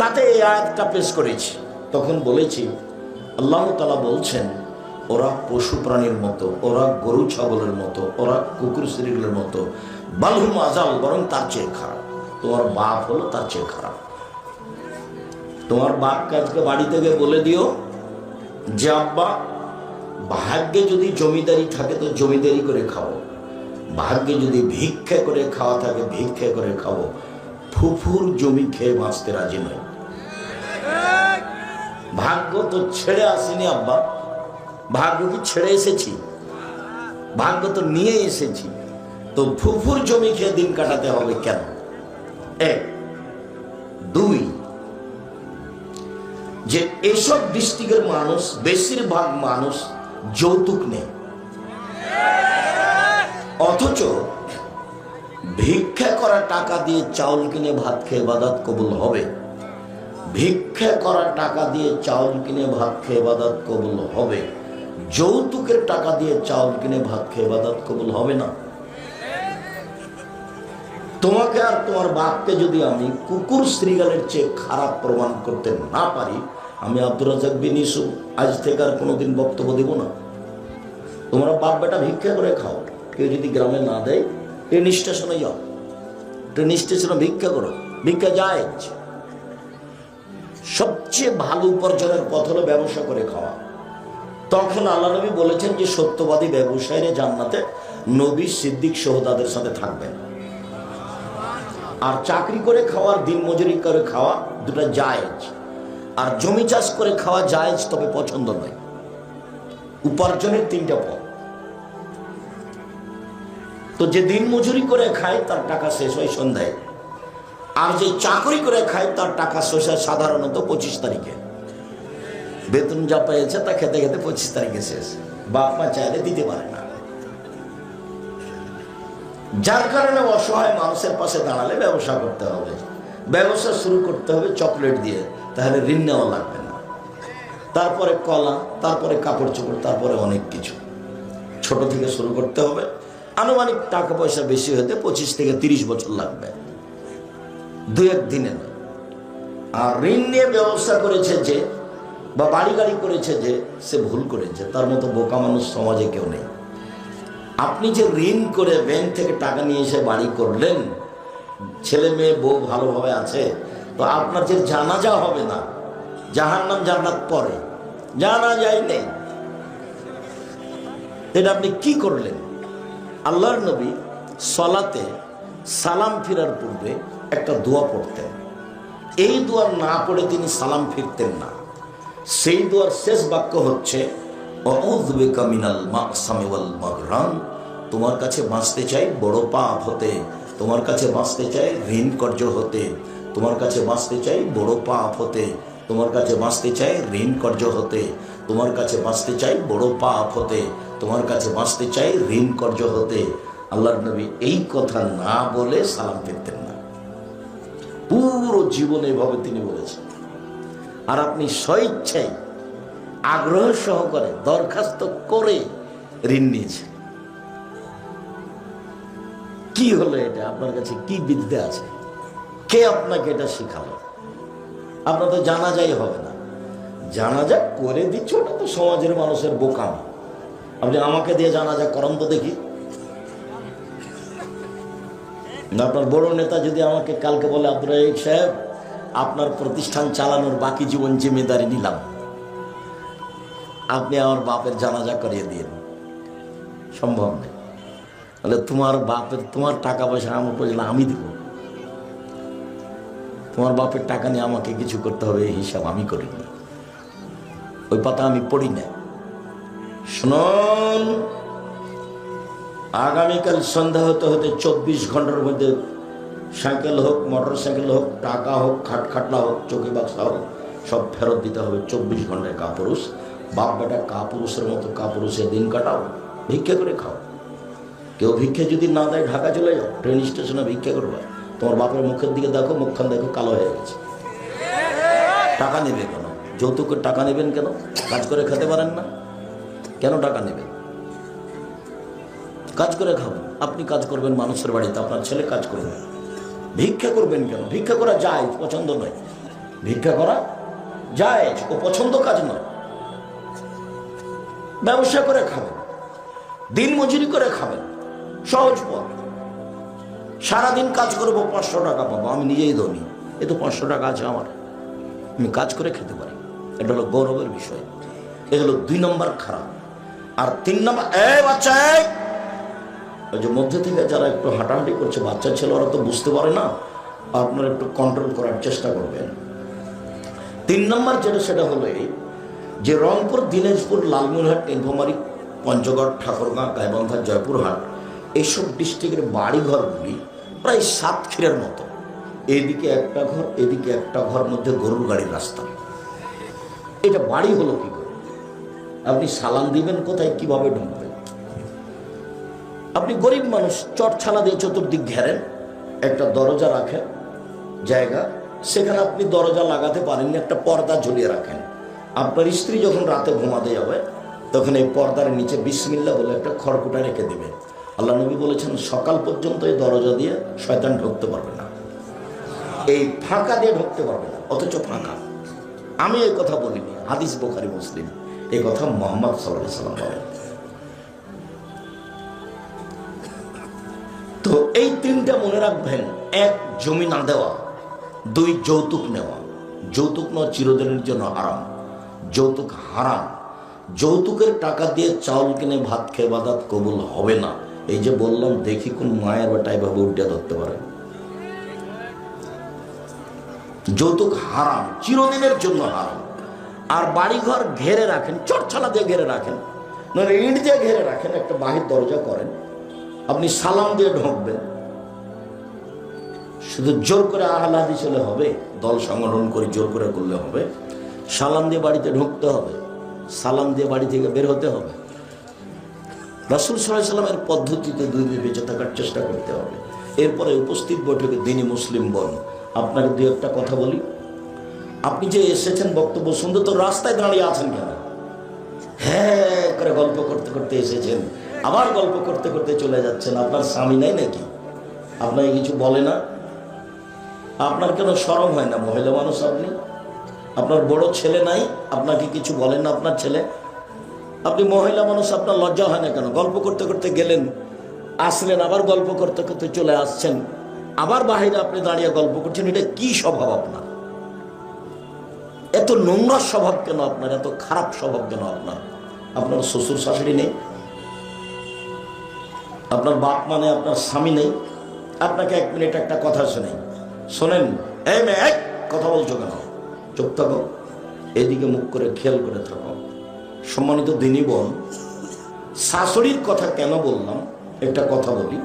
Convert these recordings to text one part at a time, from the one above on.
তাতে এই আয়াতটা পেশ করেছি। তখন বলেছি আল্লাহ তাআলা বলছেন ওরা পশু প্রাণীর মতো, ওরা গরু ছাগলের মতো, ওরা কুকুর শ্রীগুলোর মতো, বালহুম আজাল, বরং তার চেয়ে খারাপ। তোমার বাপ হলো তার চেয়ে খারাপ। তোমার বাপকে আজকে বাড়ি থেকে বলে দিও যে আব্বা, ভাগ্যে যদি জমিদারি থাকে তো জমিদারি করে খাও, ভাগ্যে যদি ভিক্ষা করে খাওয়া থাকে ভিক্ষা করে খাবো, ফুফুর জমি খেয়ে বাঁচতে রাজি নয়। ভাগ্য তো ছেড়ে আসেনি আব্বা, ভাগ্য কি ছেড়ে এসেছি? ভাগ্য তো নিয়ে এসেছি, তো ফুফুর জমি খেয়ে দিন কাটাতে হবে কেন? এক। দুই, যে এসব ডিস্ট্রিক্টের মানুষ, বেশিরভাগ মানুষ যৌতুক নেই, অথচ ভিক্ষা করা টাকা দিয়ে চাউল কিনে ভাত খেয়ে ইবাদত কবুল হবে। ভিক্ষা করা টাকা দিয়ে চাউল কিনে ভাত খেয়ে ইবাদত কবুল হবে, যৌতুকের টাকা দিয়ে চাউল কিনে ভাত খেয়ে ইবাদত কবুল হবে না। তোমাকে আর তোমার বাপকে যদি আমি কুকুর শ্রীগালের চেয়ে খারাপ প্রমাণ করতে না পারি, আমি আব্দুর রাজ্জাক বিন ইউসুফ আজ থেকে আর কোনোদিন বক্তব্য দেব না। তোমরা বাপ বেটা ভিক্ষা করে খাও, কেউ যদি গ্রামে না দেয় ট্রেন স্টেশনে যাও, ট্রেন স্টেশনে ভিক্ষা করো, ভিক্ষা যায়। সবচেয়ে ভালো উপার্জনের পথ হলো ব্যবসা করে খাওয়া। তখন আল্লাহ নবী বলেছেন যে সত্যবাদী ব্যবসায়ীরা জান্নাতে নবী সিদ্দিক সহ তাদের সাথে থাকবেন। আর চাকরি করে খাওয়ার, দিন মজুরি করে খাওয়া দুটা জায়েজ, আর জমি চাষ করে খাওয়া জায়েজ, তবে পছন্দ নয়। উপার্জনের তিনটা পথ। তো যে দিন মজুরি করে খায় তার টাকা শেষ হয় সন্ধ্যায়, আর যে চাকরি করে খায় তার টাকা শেষ হয় সাধারণত 25 তারিখে। বেতন যা পেয়েছে তা খেতে খেতে 25 তারিখে শেষ, বাপ মা চাইলে দিতে পারে না। যার কারণে অসহায় মানুষের পাশে দাঁড়ালে ব্যবসা করতে হবে, ব্যবসা শুরু করতে হবে চকলেট দিয়ে, তাহলে ঋণ নেওয়া লাগবে না। তারপরে কলা, তারপরে কাপড় চোপড়, তারপরে অনেক কিছু ছোট থেকে শুরু করতে হবে। আনুমানিক টাকা পয়সা বেশি হতে 25 থেকে 30 বছর লাগবে, 2-1 দিনে নয়। আর ঋণ নিয়ে ব্যবসা করেছে যে, বা বাড়ি গাড়ি করেছে যে, সে ভুল করেছে। তার মতো বোকা মানুষ সমাজে কেউ নেই। আপনি যে ঋণ করে ব্যাংক থেকে টাকা নিয়ে এসে বাড়ি করলেন, ছেলে মেয়ে বউ ভালোভাবে আছে, তো আপনার যে জানাজা হবে না, জাহান্নাম জান্নাত পরে, জানাজাই নেই, এটা আপনি কি করলেন? আল্লাহর নবী সালাতে সালাম ফিরার পূর্বে একটা দোয়া পড়তেন। এই দোয়া না পড়ে তিনি সালাম ফিরতেন না। সেই দোয়ার শেষ বাক্য হচ্ছে আউযু বিকা মিনাল মাকসামি ওয়াল মাগরাম। তোমার কাছে বাঁচতে চাই বড় পাপ হতে, তোমার কাছে বাঁচতে চাই ঋণ কর্য হতে, তোমার কাছে বাঁচতে চাই বড় পাপ হতে, তোমার কাছে বাঁচতে চাই ঋণ কর্য হতে, তোমার কাছে বাঁচতে চাই বড় পাপ হতে, তোমার কাছে বাঁচতে চাই ঋণ কর্য হতে। আল্লাহর নবী এই কথা না বলে সালাম ফিরতেন না। পুরো জীবন এভাবে তিনি বলেছেন। আর আপনি স্বইচ্ছায় আগ্রহ সহকারে দরখাস্ত করে ঋণ নিয়েছেন। কি হলো এটা? আপনার কাছে কি বিদ্যা আছে? কে আপনাকে এটা শিখালো? আপনার তো জানাজাই হবে না। জানাজা করে দিচ্ছ, ওটা তো সমাজের মানুষের বোকাম। আপনি আমাকে দিয়ে জানাজা করান তো দেখি। আপনার বড় নেতা যদি আমাকে কালকে বলে, আব্দুর রাজ্জাক সাহেব, আপনার প্রতিষ্ঠান চালানোর বাকি জীবন জিম্মেদারি নিলাম, আপনি আমার বাপের জানাজা করিয়ে দিন, সম্ভব নেই। বলে তোমার বাপের, তোমার টাকা পয়সা আমার পয়সা আমি দিব, তোমার বাপের টাকা নিয়ে আমাকে কিছু করতে হবে এই হিসাব আমি করিনি, ওই পাতা আমি পড়ি না। শুনুন, আগামীকাল সন্ধ্যা হতে হতে 24 ঘন্টার মধ্যে সাইকেল হোক, মোটর সাইকেল হোক, টাকা হোক, খাটখাটলা হোক, চৌকি বাক্সা হোক, সব ফেরত দিতে হবে 24 ঘন্টায়। কাপুরুষ বাপ বেটা কাপুরুষের মতো কাপুরুষের দিন কাটাও, ভিক্ষা করে খাও। কেউ ভিক্ষা যদি না দেয় ঢাকা চলে যাও, ট্রেন স্টেশনে ভিক্ষা করবে। তোমার বাপের মুখের দিকে দেখো, মুখখান দেখো কালো হয়ে গেছে। টাকা নেবে কেন? যৌতুকের টাকা নেবেন কেন? কাজ করে খেতে পারেন না, কেন টাকা নেবেন? কাজ করে খাবেন। আপনি কাজ করবেন মানুষের বাড়িতে, আপনার ছেলে কাজ করবে। ভিক্ষা করবেন কেন? ভিক্ষা করা যায়, পছন্দ নয়। ভিক্ষা করা জায়েজ, ও পছন্দ কাজ নয়। ব্যবসা করে খাবেন, দিন মজুরি করে খাবেন, সহজ পথ। সারাদিন কাজ করবো, 500 টাকা পাবো, আমি নিজেই ধনী, এ তো 500 টাকা আছে আমার, আমি কাজ করে খেতে পারি, এটা হলো গৌরবের বিষয়। এ হলো 2 নম্বর খারাপ। আর 3 নম্বর, বাচ্চা, ওই যে মধ্যে থেকে যারা একটু হাঁটাহাঁটি করছে, বাচ্চা ছেলে, ওরা তো বুঝতে পারে না, আপনারা একটু কন্ট্রোল করার চেষ্টা করবেন। 3 নম্বর যেটা, সেটা হলো এই যে রংপুর, দিনাজপুর, লালমনিরহাট, নীলফামারী, পঞ্চগড়, ঠাকুরগাঁ, গাইবান্ধা, জয়পুরহাট, এইসব ডিস্ট্রিক্টের বাড়িঘরগুলি প্রায় সাতক্ষীরার মতো। এদিকে একটা ঘর, এদিকে একটা ঘর, মধ্যে গরুর গাড়ির রাস্তা। এটা বাড়ি হলো কি করে? আপনি সালাম দিবেন কোথায়, কিভাবে ঢুকবেন? আপনি গরিব মানুষ, চটছালা দিয়ে চতুর্দিক ঘেরেন, একটা দরজা রাখেন জায়গা, সেখানে আপনি দরজা লাগাতে পারেননি, একটা পর্দা ঝুলিয়ে রাখেন। আপনার স্ত্রী যখন রাতে ঘুমাতে যাবে, তখন এই পর্দার নিচে বিসমিল্লাহ বলে একটা খড়কুটা রেখে দেবে। আল্লাহ নবী বলেছেন, সকাল পর্যন্ত এই দরজা দিয়ে শয়তান ঢুকতে পারবে না, এই ফাঁকা দিয়ে ঢুকতে পারবে না। অথচ ফাঁকা। আমি এই কথা বলিনি, হাদিস বুখারী মুসলিম, এই কথা মুহাম্মদ সাল্লাল্লাহু আলাইহি ওয়াসাল্লাম বলেন। তো এই 3টা মনে রাখবেন। 1, জমি না দেওয়া। 2, যৌতুক নেওয়া। যৌতুক নেওয়া চিরদিনের জন্য হারাম, যৌতুক হারাম। যৌতুকের টাকা দিয়ে চাউল কিনে ভাত খেয়ে বাদাত কবুল হবে না। এই যে বললাম, দেখি কোন মায়ের বেটা এভাবে উল্টে ধরতে পারে। যৌতুক হারাম, চিরদিনের জন্য হারাম। আর বাড়িঘর ঘেরে রাখেন, চটছালা দিয়ে ঘেরে রাখেন, নইলে ইট দিয়ে ঘেরে রাখেন, একটা বাহির দরজা করেন, আপনি সালাম দিয়ে ঢুকবেন। শুধু জোর করে আহলে হাদিস হলে হবে, দল সংগঠন করে জোর করে করলে হবে? সালাম দিয়ে বাড়িতে ঢুকতে হবে, সালাম দিয়ে বাড়ি থেকে বের হতে হবে। রাসূল সাল্লাল্লাহু আলাইহি ওয়াসাল্লামের পদ্ধতিতে 2 দিন বেঁচে থাকার চেষ্টা করতে হবে। এরপরে উপস্থিত বৈঠকে দিনী মুসলিম বোন, আপনাকে 2 একটা কথা বলি। আপনি যে এসেছেন বক্তব্য শুনতে, তো রাস্তায় দাঁড়িয়ে আছেন কেন? হ্যাঁ করে গল্প করতে করতে এসেছেন, আবার গল্প করতে করতে চলে যাচ্ছেন। আপনার স্বামী নাই নাকি? আপনাকে কিছু বলে না? আপনার কেন শরম হয় না? মহিলা মানুষ আপনি, আপনার বড় ছেলে নাই, আপনাকে কিছু বলেন না আপনার ছেলে? আপনি মহিলা মানুষ, আপনার লজ্জা হয় না কেন? গল্প করতে করতে গেলেন, আসলেন, আবার গল্প করতে করতে চলে আসছেন, আবার বাহিরে আপনি দাঁড়িয়ে গল্প করছেন। এটা কি স্বভাব আপনার? এত নোংরা স্বভাব কেন আপনার? এত খারাপ স্বভাব কেন আপনার? আপনার শ্বশুর শাশুড়ি নেই, আপনার বাপ মানে আপনার স্বামী নেই? আপনাকে 1 মিনিট একটা কথা শোনেন, শোনেন। এই মেয়ে, কথা বলছো কেন? চুপ থাকো, এদিকে মুখ করে খেয়াল করে থাকো। সম্মানিত দিনী বোন, শাশুড়ির কথা কেন বললাম একটা কথা বলি।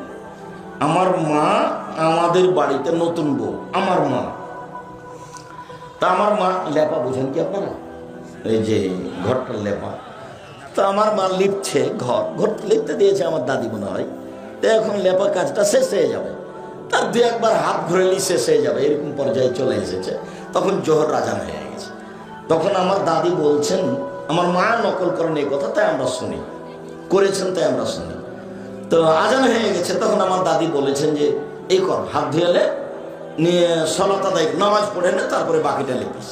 আমার মা আমাদের বাড়িতে নতুন বউ, আমার মা। তা আমার মা লেপা, বুঝেন কি আপনারা? এই যে ঘরটার লেপা। তা আমার মা লিপছে, ঘর লিপতে দিয়েছে আমার দাদি মনে হয়। তো এখন লেপা কাজটা শেষ হয়ে যাবে, তার 2-1 বার হাত ঘুরেলি শেষ হয়ে যাবে, এরকম পর্যায়ে চলে এসেছে। তখন জোহর আজান হয়ে গেছে। তখন আমার দাদি বলছেন, আমার মা নকল করেন এই কথা, তাই আমরা শুনি, করেছেন তাই আমরা শুনি। তো আজান হয়ে গেছে, তখন আমার দাদি বলেছেন যে এই কর, হাত ধুয়েলে নিয়ে সালাত আদায়, নামাজ পড়ে না, তারপরে বাকিটা লিপিস।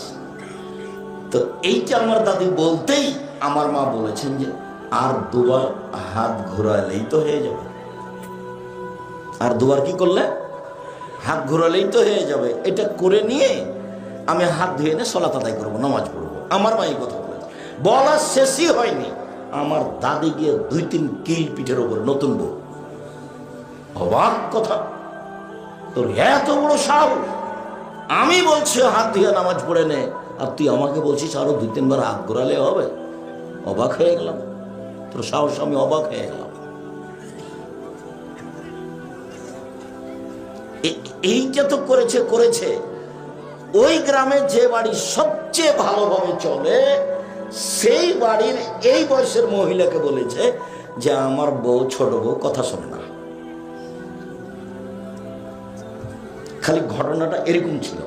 তো এইটা আমার দাদি বলতেই আমার মা বলেছেন যে আর 2 বার হাত ঘোরালেই তো হয়ে যাবে। আর 2 বার কি করলে? হাত ঘোরালেই তো হয়ে যাবে। এটা করে নিয়ে আমি হাত ধুয়ে নিয়ে সালাত আদায় করবো, নামাজ পড়বো। আমার মা এই কথা বলেছে, বলা শেষই হয়নি, আমার দাদি গিয়ে 2-3 কিল পিঠের উপর, নতুন বউ। অবাক কথা, তোর এত বড় সাহস! আমি বলছি হাত ধুয়ে নামাজ পড়ে নে, আর তুই আমাকে বলছিস আরো 2-3 বার হাত ঘোরালে হবে? অবাক হয়ে গেলাম, তোর সাহস, আমি অবাক হয়ে গেলাম। এইটা তো করেছে। ওই গ্রামে যে বাড়ি সবচেয়ে ভালোভাবে চলে, সেই বাড়ির এই বয়সের মহিলাকে বলেছে যে আমার বউ, ছোট বউ কথা শোনে না। খালি ঘটনাটা এরকম ছিল।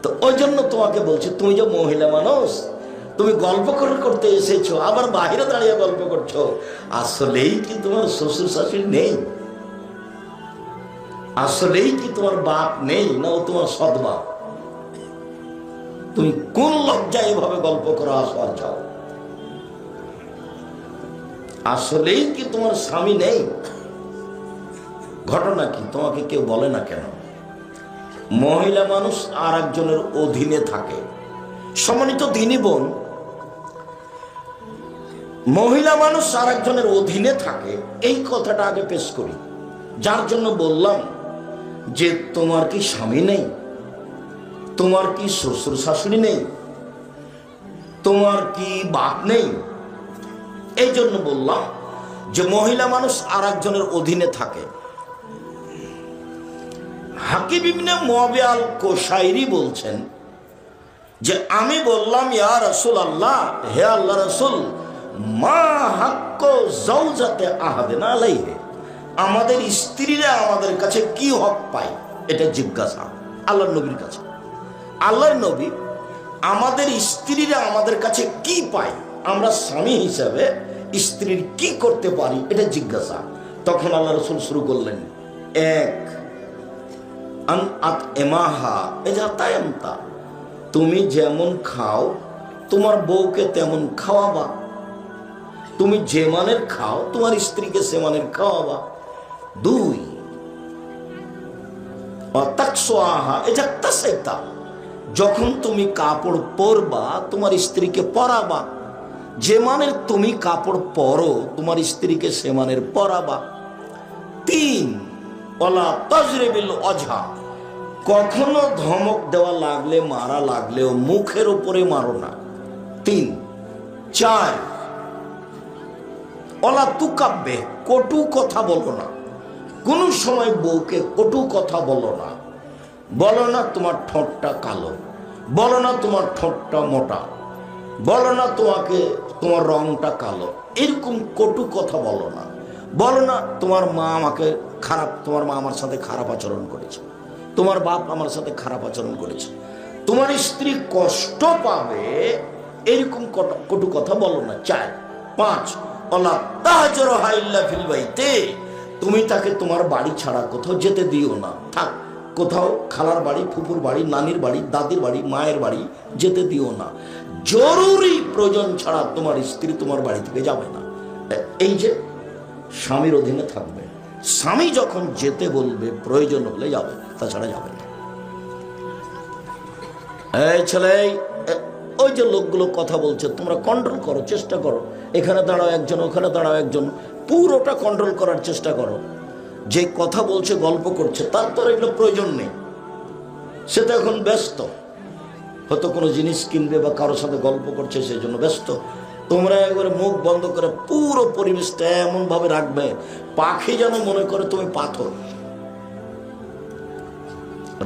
তো ওই জন্য তোমাকে বলছি, তুমি যে মহিলা মানুষ, তুমি গল্প করতে এসেছো, আবার বাহিরে দাঁড়িয়ে গল্প করছো। আসলেই কি তোমার শ্বশুর শাশুড়ি নেই? আসলেই কি তোমার বাপ নেই, না ও তোমার সৎ বাপ? তুমি কোন লজ্জায় এভাবে গল্প করো, আসো আর যাও। আসলেই কি তোমার স্বামী নেই? ঘটনা কি তোমাকে কেউ বলে না কেন? মহিলা মানুষ আর একজনের অধীনে থাকে। সম্মানিত দিনী বোন, মহিলা মানুষ আর একজনের অধীনে থাকে, এই কথাটা আগে পেশ করি। যার জন্য বললাম যে তোমার কি স্বামী নেই, তোমার কি শ্বশুর শাশুড়ি নেই, তোমার কি বাপ নেই? এই জন্য বললাম যে মহিলা মানুষ আর একজনের অধীনে থাকে। হাকিম ইবনে মুআবিয়া আল কোশাইরি বলছেন যে আমি বললাম, ইয়া রাসূলুল্লাহ, হে আল্লাহ রাসূল, মা হাক্কু যাওজাতে আহাদিনা আলাইহি, আমাদের স্ত্রীরা আমাদের কাছে কি হক পায়, এটা জিজ্ঞাসা আল্লাহর নবীর কাছে। আল্লাহর নবী, আমাদের স্ত্রীরা আমাদের কাছে কি পায়, আমরা স্বামী হিসাবে স্ত্রীর কি করতে পারি, এটা জিজ্ঞাসা। তখন আল্লাহ রাসূল শুরু করলেন, এক, আন আত এমাহা এজা তায়ামতা, তুমি যেমন খাও তোমার বউকে তেমন খাওয়াবা, তুমি যে মানের খাও তোমার স্ত্রীকে সে মানের খাওয়াবা। দুই, অতাকসোয়াহা এজা তাসাইতা, যখন তুমি কাপড় পরবা তোমার স্ত্রীকে পরাবা, যে মানের তুমি কাপড় পরো তোমার স্ত্রীকে সে মানের পরাবা। তিন, ওয়ালা তাজরিবিল ওজহা, কখনো ধমক দেওয়া লাগলে, মারা লাগলেও মুখের উপরে মারো না। তিন। চার, ওয়ালা তুকাব্বে, কটু কথা বলো না, কোন সময় বউকে কটু কথা বলো না। বলো না তোমার ঠোঁটটা কালো, বলো না তোমার ঠোঁটটা মোটা, বলো না তোমার রংটা কালো, এরকম কটু কথা বলো না। বলো না তোমার মা আমাকে খারাপ, তোমার মা আমার সাথে খারাপ আচরণ করেছে, তোমার বাপ আমার সাথে খারাপ আচরণ করেছে, তোমার স্ত্রী কষ্ট পাবে, এরকম কটু কথা বলো না। চার। পাঁচ, ওয়ালা তাহজুরহা ইল্লা ফিল বাইতে, তুমি তাকে তোমার বাড়ি ছাড়া কোথাও যেতে দিও না, থাক কোথাও খালার বাড়ি, ফুপুর বাড়ি, নানির বাড়ি, দাদির বাড়ি, মায়ের বাড়ি যেতে দিও না। জরুরি প্রয়োজন ছাড়া তোমার স্ত্রী তোমার বাড়ি থেকে যাবে না। এই যে স্বামীর অধীনে থাকবে, স্বামী যখন যেতে বলবে প্রয়োজন হলে যাবে, তাছাড়া যাবে না। এই ছেলে, ওই যে লোকগুলো কথা বলছে তোমরা কন্ট্রোল করো, চেষ্টা করো। এখানে দাঁড়াও একজন, ওখানে দাঁড়াও একজন, পুরোটা কন্ট্রোল করার চেষ্টা করো। যে কথা বলছে, গল্প করছে, তার তো এগুলো প্রয়োজন নেই, সে তো এখন ব্যস্ত, হয়তো কোনো জিনিস কিনবে বা কারোর সাথে গল্প করছে, সেই জন্য ব্যস্ত। তোমরা একবারে মুখ বন্ধ করে পুরো পরিবেশটা এমন ভাবে রাখবে পাখি যেন মনে করে তুমি পাথর।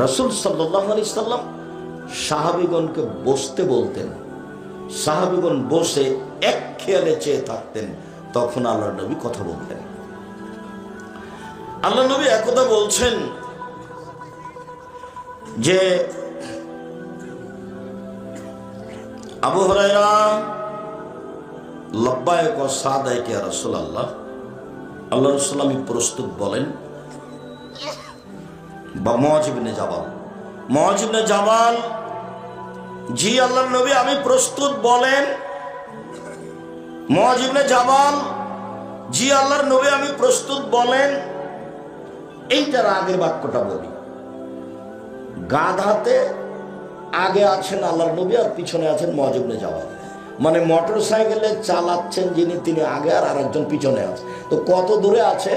রাসূল সাল্লাল্লাহু আলাইহি সাল্লাম সাহাবীগণকে বসতে বলতেন, সাহাবীগণ বসে এক খেয়ালে চেয়ে থাকতেন, তখন আল্লাহর নবী কথা বলতেন। আল্লাহ নবী একদা বলছেন যে, আবু হুরায়রা, লব্বাইক ওয়া সাদাইক ইয়া রাসূলুল্লাহ, আল্লাহ রাসূল আমি প্রস্তুত বলেন। বা মুআয ইবনে জাবাল, মুআয ইবনে জাবাল, জি আল্লাহর নবী আমি প্রস্তুত বলেন। মুআয ইবনে জাবাল, জি আল্লাহর নবী আমি প্রস্তুত বলেন। এইটার আগের বাক্যটা বলি, গাধাতে আগে আছেন আল্লাহর নবী আর পিছনে আছেন মুআয ইবনে জাবাল, মানে মোটর সাইকেলে চালাচ্ছেন যিনি, তিনি আগে আর আরেকজন পিছনে আছে। তো কত দূরে আছে,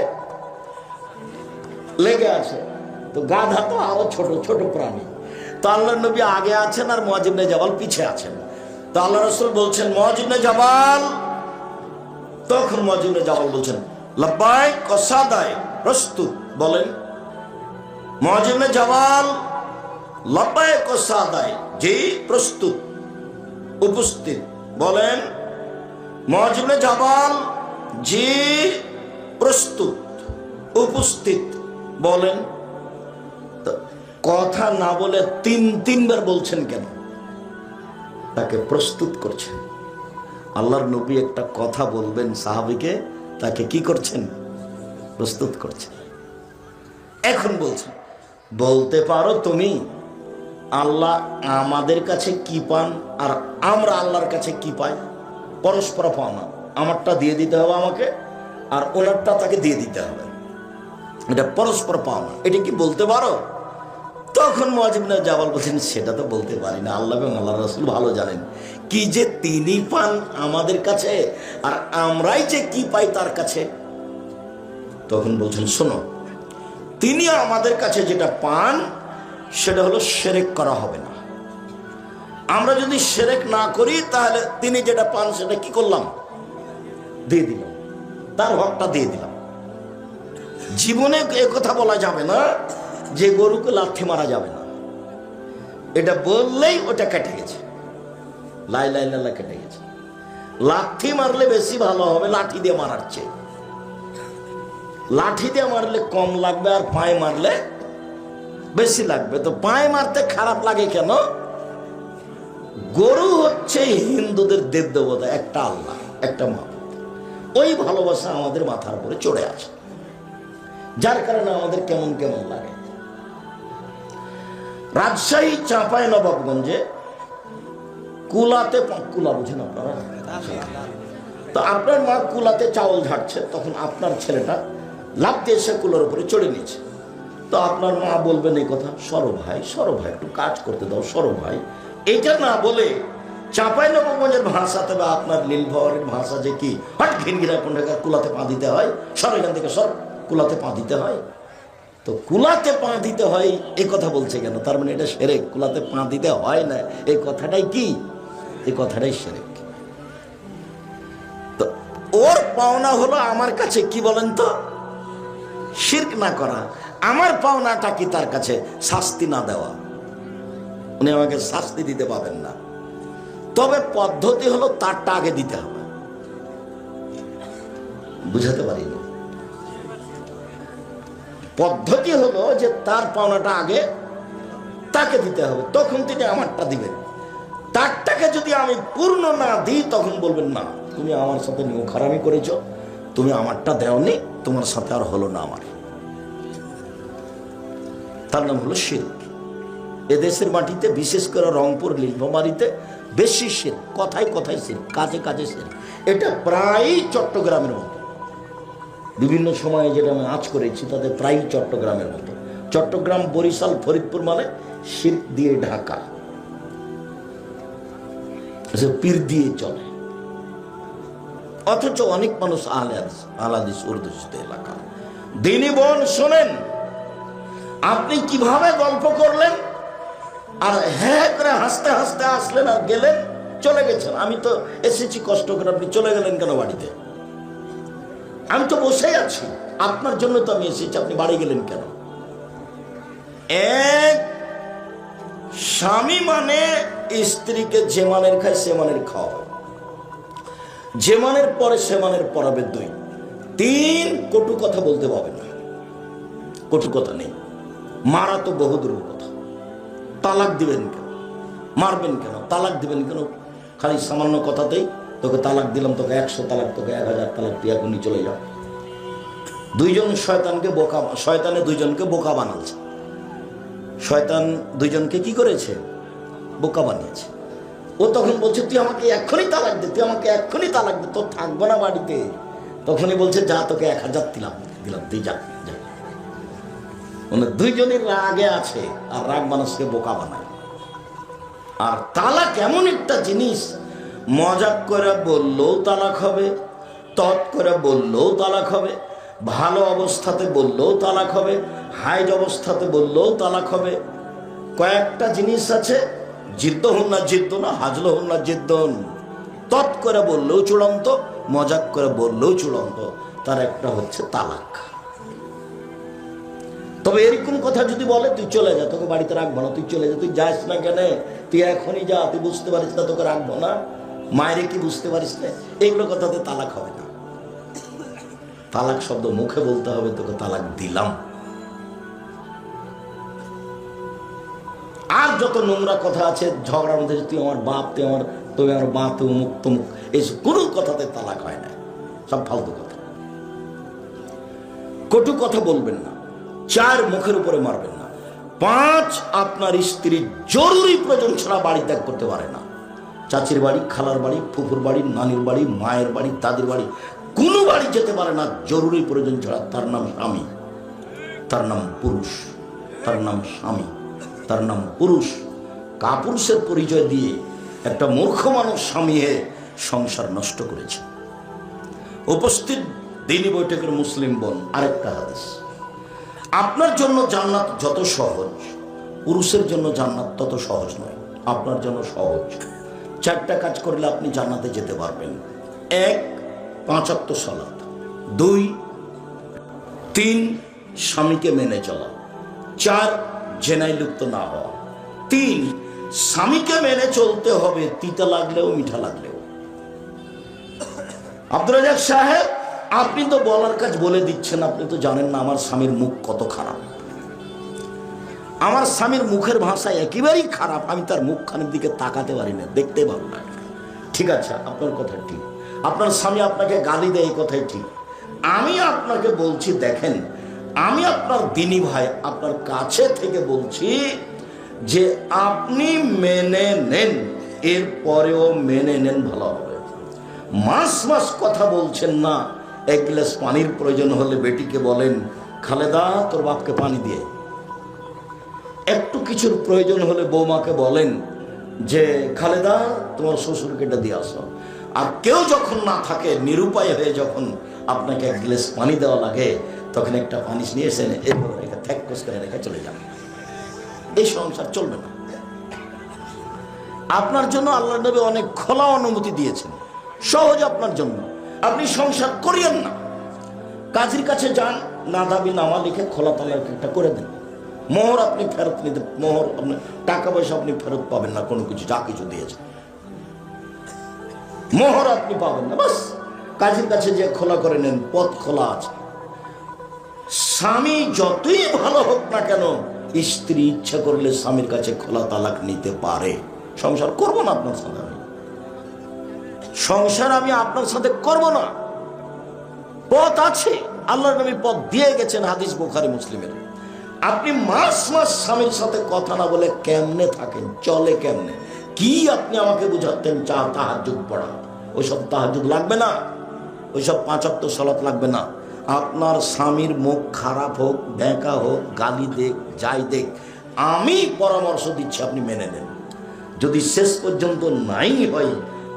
লেগে আছে। তো গাধা তো আরো ছোট ছোট প্রাণী। তো আল্লাহর নবী আগে আছেন আর মুআয ইবনে জাবাল পিছে আছেন। তো আল্লাহ রাসূল বলছেন, মুআয ইবনে জাবাল, তখন মুআয ইবনে জাবাল বলছেন, লব্বাইক ওয়া সাদাইক, প্রস্তুত বলেন। মুআয ইবনে জাবাল, লব্বাইক ওয়া সাদাইক, জি প্রস্তুত, উপস্থিত বলেন। মুআয ইবনে জাবাল, জি প্রস্তুত, উপস্থিত বলেন। কথা না বলে তিনবার বলছেন কেন? তাকে প্রস্তুত করছেন। আল্লাহর নবী একটা কথা বলবেন সাহাবীকে, তাকে কি করছেন? প্রস্তুত করছেন। এখন বলছেন, বলতে পারো তুমি? আল্লাহ আমাদের কাছে কি পান আর আমরা আল্লাহর কাছে কি পাই, পরস্পর পাওনা। আমারটা দিয়ে দিতে হবে আমাকে, আর ওনারটা তাকে দিয়ে দিতে হবে, এটা পরস্পর পাওনা। এটা কি বলতে পারো? তখন মুয়ায ইবনে জাবাল বলছেন, সেটা তো বলতে পারি না, আল্লাহ এবং আল্লাহ রাসূল ভালো জানেন কি যে তিনি পান আমাদের কাছে আর আমরাই যে কি পাই তার কাছে। তখন বলছেন, শোনো, তিনি আমাদের কাছে যেটা পান সেটা হলো শিরক করা হবে না। আমরা যদি শিরক না করি তাহলে তিনি যেটা পান সেটা কি করলাম, দিয়ে দিলাম, তার হকটা দিয়ে দিলাম। জীবনে এ কথা বলা যাবে না যে গরুকে লাথি মারা যাবে না, এটা বললেই ওটা কেটে গেছে, লা ইলাহা ইল্লাল্লাহ কেটে গেছে। লাথি মারলে বেশি ভালো হবে লাঠি দিয়ে মারার চেয়ে। লাঠি দিয়ে মারলে কম লাগবে আর পায়ে মারলে বেশি লাগবে। তো পায়ে মারতে খারাপ লাগে কেন? গরু হচ্ছে হিন্দুদের দেব দেবতা, একটা আল্লাহ, একটা মাবুদ। ওই ভালোবাসা আমাদের মাথার উপরে চড়ে আসে, যার কারণে আমাদের কেমন কেমন লাগে। রাজশাহী চাঁপাই নবাবগঞ্জে কুলাতে, কুলা বুঝেন আপনারা? তো আপনার মা কুলাতে চাউল ঝাড়ছে, তখন আপনার ছেলেটা লাফ দিয়ে এসে কুলার উপরে চড়ে নিয়েছে। তো আপনার মা বলবেন এই কথা, সরো ভাই, সরো ভাই, একটু কাজ করতে দাও, সরো ভাই। এইটা না বলে চাঁপাই নবাবগঞ্জের ভাষাতে বা আপনার নীলভরের ভাষা যে কি, হট ঘিনঘিরা কোন জায়গায় কুলাতে পা দিতে হয়, সর এখান থেকে সর, কুলাতে পা দিতে হয়। তো কুলাতে পা দিতে হয় এই কথা বলছে কেন? তার মানে এটা শিরক। কুলাতে পা দিতে হয় না এই কথাটাই কি, এই কথাটাই শিরক। তো ওর পাওনা হলো আমার কাছে কি বলেন তো, শিরক না করা। আমার পাওনাটা কি তার কাছে শাস্তি না দেওয়া। উনি আমাকে শাস্তি দিতে পাবেন না, তবে পদ্ধতি হলো তারটা আগে দিতে হবে। বুঝাতে পারিনি? পদ্ধতি হলো যে তার পাওনাটা আগে তাকে দিতে হবে, তখন তিনি আমারটা দিবেন। তারটাকে যদি আমি পূর্ণ না দিই তখন বলবেন, না তুমি আমার সাথে নিয়মখারামি করেছ, তুমি আমারটা দেওনি, তোমার সাথে আর হলো না আমার। তার নাম হলো শিরক। এদেশের মাটিতে, বিশেষ করে রংপুর নীলফামারীতে বেশি শিরক। কথায় কথায় শিরক, কাজে কাজে শিরক। এটা প্রায় চট্টগ্রামের মতো। বিভিন্ন সময়ে যেটা আমি আজ করেছি তাদের প্রায় চট্টগ্রামের মতো। চট্টগ্রাম, বরিশাল, ফরিদপুর মানে শিরক দিয়ে ঢাকা, পীর দিয়ে চলে। অথচ অনেক মানুষ আহলে হাদিস উর্দুশিত এলাকা। দিনী বোন শোনেন, আপনি কিভাবে গল্প করলেন আর হ্যাঁ করে হাসতে হাসতে আসলেন আর গেলেন, চলে গেছেন। আমি তো এসেছি কষ্ট করে, আপনি চলে গেলেন কেন বাড়িতে? আমি তো বসেই আছি, আপনার জন্য তো আমি এসেছি, আপনি বাড়ি গেলেন কেন? এক স্বামী মানে স্ত্রীকে যে মানের খায় সে মানের খাওয়াবে, যে মানের পরে সে মানের পরাবে। দুই, তিন, কটু কথা বলতে পারবেন না, কটু কথা নেই। মারা তো বহুদূরের কথা। তালাক দিবেন কেন? মারবেন কেন? তালাক দিবেন কেন? খালি সামান্য কথাতেই তোকে তালাক দিলাম, তোকে 100 তালাক, তোকে 1000 তালাক, তুই এখনই চলে যাও। দুইজন শয়তানকে বোকা, শয়তানে দুইজনকে বোকা বানাচ্ছে। শয়তান দুইজনকে কি করেছে? বোকা বানিয়েছে। ও তখন বলছে, তুই আমাকে এক্ষুনি তালাক দে, তুই আমাকে এক্ষুনি তালাক দে, তোর থাকবো না বাড়িতে। তখনই বলছে, যা তোকে 1000 দিলাম, তুই যা। মানে দুইজনের রাগে আছে, আর রাগ মানুষকে বোকা বানায়। আর তালাক এমন একটা জিনিস, মজাক করে বললেও তালাক হবে, তৎ করে বললেও তালাক হবে, ভালো অবস্থাতে বললেও তালাক হবে, হাইজ অবস্থাতে বললেও তালাক হবে। কয়েকটা জিনিস আছে, জিদ্দ হন না জিদ্দ না, হাজল হন না জিদ্দন। তৎ করে বললেও চূড়ান্ত, মজাক করে বললেও চূড়ান্ত। তার একটা হচ্ছে তালাক। তবে এরকম কথা যদি বলে, তুই চলে যা, তোকে বাড়িতে রাখবো না, তুই চলে যা, তুই যাস না কেন, তুই এখনই যা, তুই বুঝতে পারিস না তোকে রাখবো না, মায়েরে কি বুঝতে পারিস না, এইগুলো কথাতে তালাক হবে না। তালাক শব্দ মুখে বলতে হবে, তোকে তালাক দিলাম। আর যত নোংরা কথা আছে ঝগড়ার মধ্যে, তুই আমার বাপ, তুমি আমার বাপ, তুই মুখ তমুক, এই কোনো কথাতে তালাক হয় না, সব ফালতু কথা। কটু কথা বলবেন না, চার মুখের উপরে মারবেন না। 5, আপনার স্ত্রী জরুরি প্রয়োজন ছাড়া বাড়ি ত্যাগ করতে পারে না। চাচির বাড়ি, খালার বাড়ি, ফুফুর বাড়ি, নানির বাড়ি, মায়ের বাড়ি, দাদির বাড়ি, কোনো বাড়ি যেতে পারে না জরুরি প্রয়োজন ছাড়া। তার নাম স্বামী, তার নাম পুরুষ, তার নাম স্বামী, তার নাম পুরুষ। কাপুরুষের পরিচয় দিয়ে একটা মূর্খ মানুষ স্বামী হয়ে সংসার নষ্ট করেছে। উপস্থিত দিনী বৈঠকের মুসলিম বোন, আরেকটা হাদিস, আপনার জন্য জান্নাত যত সহজ, পুরুষের জন্য জান্নাত তত সহজ নয়। আপনার জন্য সহজ, 4টা কাজ করলে আপনি জান্নাতে যেতে পারবেন। 1, 5 ওয়াক্ত সালাত। 2, 3, স্বামীকে মেনে চলা। 4, জেনায় লিপ্ত না হওয়া। 3, স্বামীকে মেনে চলতে হবে, তিতা লাগলেও মিঠা লাগলেও। আব্দুর রাজ্জাক সাহেব, আপনি তো বলার কাজ বলে দিচ্ছেন, আপনি তো জানেন না আমার স্বামীর মুখ কত খারাপ। আমার স্বামীর মুখের ভাষা একেবারেই খারাপ, আমি তার মুখখানের দিকে তাকাতে পারি না, দেখতে পারো না। ঠিক আছে, আপনার কথা ঠিক, আপনার স্বামী আপনাকে গালি দেয়, এই কথাই ঠিক। আমি আপনাকে বলছি, দেখেন, আমি আপনার দিনী ভাই, আপনার কাছে থেকে বলছি যে আপনি মেনে নেন, এর পরেও মেনে নেন, ভালো হবে। মাস মাস কথা বলছেন না, 1 গ্লাস পানির প্রয়োজন হলে বেটিকে বলেন, খালেদা তোর বাপকে পানি দিয়ে। একটু কিছুর প্রয়োজন হলে বৌমাকে বলেন যে খালেদা তোমার শ্বশুরকে এটা দিয়ে আসো। আর কেউ যখন না থাকে, নিরুপায় হয়ে যখন আপনাকে 1 গ্লাস পানি দেওয়া লাগে, তখন একটা পানি নিয়ে এসে রেখে থ্যাকস করে রেখে চলে যান। এই সংসার চলবে না। আপনার জন্য আল্লাহ নবী অনেক খোলা অনুমতি দিয়েছেন, সহজ আপনার জন্য। আপনি সংসার করিয়েন না, কাজীর কাছে যান, না দাবি নামা লিখে খোলা তালাক একটা করে দেন। মোহর আপনি ফেরত নিতে, মোহর আপনি টাকা পয়সা আপনি ফেরত পাবেন না, কোনো কিছু যা কিছু দিয়েছেন মোহর আপনি পাবেন না। বাস কাজীর কাছে যে খোলা করে নেন, পথ খোলা আছে। স্বামী যতই ভালো হোক না কেন, স্ত্রী ইচ্ছা করলে স্বামীর কাছে খোলা তালাক নিতে পারে। সংসার করবো না আপনার সাথে, সংসার আমি আপনার সাথে করব না। পথ আছে, আল্লাহ নবী পথ দিয়ে গেছেন, হাদিস বুখারী মুসলিমের। আপনি মাস মাস স্বামীর সাথে কথা না বলে কেমনে থাকেন, চলে কেমনে? কি আপনি আমাকে বুঝাতেন তাহাজ্জুদ পড়া? ওইসব তাহাজ্জুদ লাগবে না, ওইসব 5 ওয়াক্ত সালাত লাগবে না। আপনার স্বামীর মুখ খারাপ হোক, ব্যাঁকা হোক, গালি দেখ, যাই দেখ, আমি পরামর্শ দিচ্ছি আপনি মেনে নেন। যদি শেষ পর্যন্ত নাই হয়,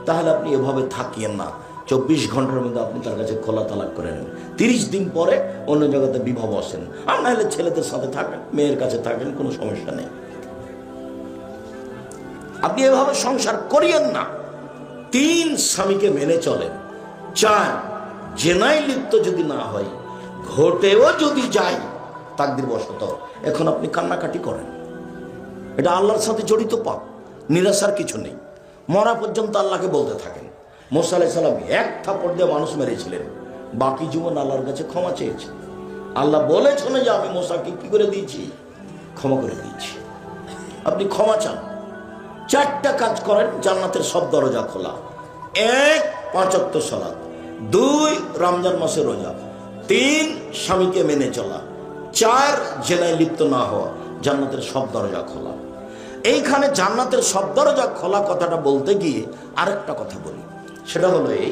তাহলে আপনি এভাবে থাকিয়েন না। 24 ঘন্টার মধ্যে আপনি তার কাছে খোলা তালাক করে নেন। 30 দিন পরে অন্য জায়গাতে বিবাহ বসেন, আর না হলে ছেলেদের সাথে থাকেন, মেয়ের কাছে থাকেন, কোনো সমস্যা নেই। আপনি এভাবে সংসার করিয়েন না। 3, স্বামীকে মেনে চলেন। 4, জেনায় লিপ্ত যদি না হয়, ঘটেও যদি যায় তাকদির বশত, এখন আপনি কান্নাকাটি করেন, এটা আল্লাহর সাথে জড়িত পাপ, নিরাশার কিছু নেই। মরা পর্যন্ত আল্লাহকে বলতে থাকেন। মুসা আলাইহিস সালাম 1 থাপ্পড় দিয়ে মানুষ মেরেছিলেন, বাকি জীবন আল্লাহর কাছে ক্ষমা চেয়েছে। আল্লাহ বলেছেন যে আমি মুসাকে কি করে দিয়েছি, ক্ষমা করে দিয়েছি। আপনি ক্ষমা চান। 4টা কাজ করেন, জান্নাতের সব দরজা খোলা। 1, 5 ওয়াক্ত সালাত। 2, রমজান মাসে রোজা। 3, স্বামীকে মেনে চলা। 4, জেনায় লিপ্ত না হওয়া। জান্নাতের সব দরজা খোলা। এইখানে জান্নাতের সব দরজা খোলা কথাটা বলতে গিয়ে আরেকটা কথা বলি, সেটা হলো এই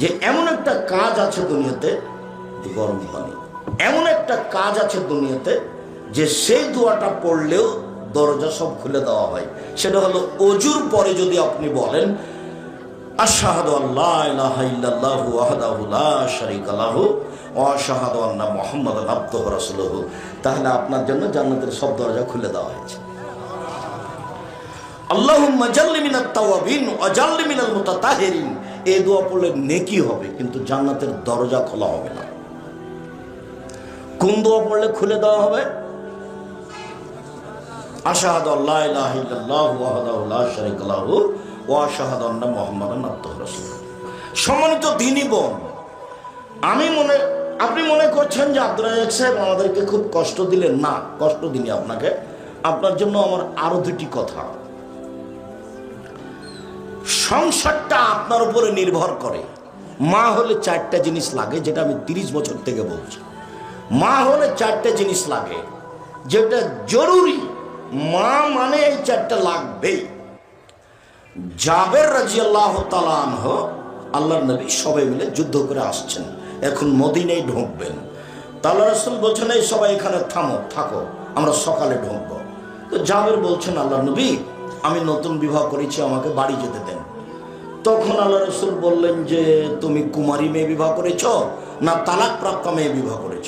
যে এমন একটা কাজ আছে দুনিয়াতে, গরম পানি, এমন একটা কাজ আছে দুনিয়াতে যে সেই দোয়াটা পড়লেও দরজা সব খুলে দেওয়া হয়। সেটা হলো ওযুর পরে যদি আপনি বলেন আশহাদু আল্লা ইলাহা ইল্লাল্লাহু ওয়াহদাহু লা শারীকা লাহু ওয়া আশহাদু আন্না মুহাম্মাদান আবদুহু ওয়া রাসূলুহু, তাহলে আপনার জন্য জান্নাতের সব দরজা খুলে দেওয়া হয়েছে। আল্লাহুম্মা জাল্লি মিনাত তাওয়াবিন ওয়া জাল্লি মিনাল মুতাতাহিরিন, এই দোয়া পড়লে নেকি হবে, কিন্তু জান্নাতের দরজা খোলা হবে না। কোন দোয়া পড়লে খুলে দেওয়া হবে? আশহাদু আল্লা ইলাহা ইল্লাল্লাহু ওয়াহদাহু লা শারীকা লাহু ওয়া আশহাদু আন্না মুহাম্মাদান আবদুহু ওয়া রাসূলুহু। সম্মানিত দ্বীনি বোন, আপনি মনে করছেন যে আব্দুর রাজ্জাক সাহেব আমাদেরকে খুব কষ্ট দিলেন। না, কষ্ট দিনি আপনাকে। আপনার জন্য আমার আরো 2টি কথা। সংসারটা আপনার উপরে নির্ভর করে। মা হলে 4টা জিনিস লাগে, যেটা আমি 30 বছর থেকে বলছি। মা হলে 4টে জিনিস লাগে। যেটা জরুরি, মা মানে এই চারটা লাগবেই। জাবের রাদিয়াল্লাহু তাআলা আনহু, আল্লাহর নবী সবাই মিলে যুদ্ধ করে আসছেন, এখন মদিনায় ঢুকবেন। তা আল্লাহ রাসূল বলছেন, এই সবাই এখানে থাকো, আমরা সকালে ঢুকবো। তো জাবের বলছেন, আল্লাহর নবী আমি নতুন বিবাহ করেছি, আমাকে বাড়ি যেতে দেন। তখন আল্লাহ রাসূল বললেন যে, তুমি কুমারী মেয়ে বিবাহ করেছ না তালাক প্রাপ্তা মেয়ে বিবাহ করেছ?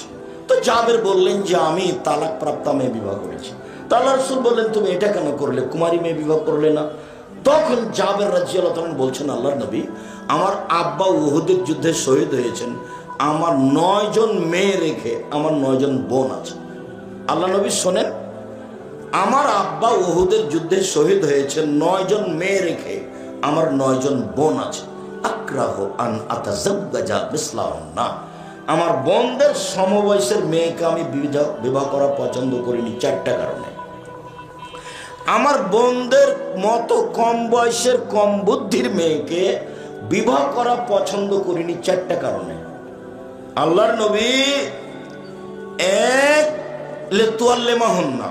তো জাবের বললেন যে, আমি তালাক প্রাপ্তা মেয়ে বিবাহ করেছি। তো আল্লাহ রাসূল বললেন, তুমি এটা কেন করলে, কুমারী মেয়ে বিবাহ করলে না? তখন জাবের রাদিয়াল্লাহু তাআলা বলছেন, আল্লাহর নবী আমার আব্বা উহুদের যুদ্ধে শহীদ হয়েছেন, আমার 9 জন মেয়ে রেখে আমার 9 জন বোন আছে। আল্লাহ নবী শোনেন, আমার আব্বা উহুদের যুদ্ধে শহীদ হয়েছেন, 9 জন মেয়ে রেখে আমার 9 জন বোন আছে। আক্রাহু আন আতাজাওয়াজা মিসলাহুন্না, আমার বোনদের সমবয়সের মেয়েকে আমি বিবাহ করা পছন্দ করিনি 4টা কারণে। আমার বোনদের মতো কম বয়সের কম বুদ্ধির মেয়েকে বিবাহ করা পছন্দ করিনি 4টা কারণে। আল্লাহর নবী এক লেতুয়াল্লেমাহুন্না,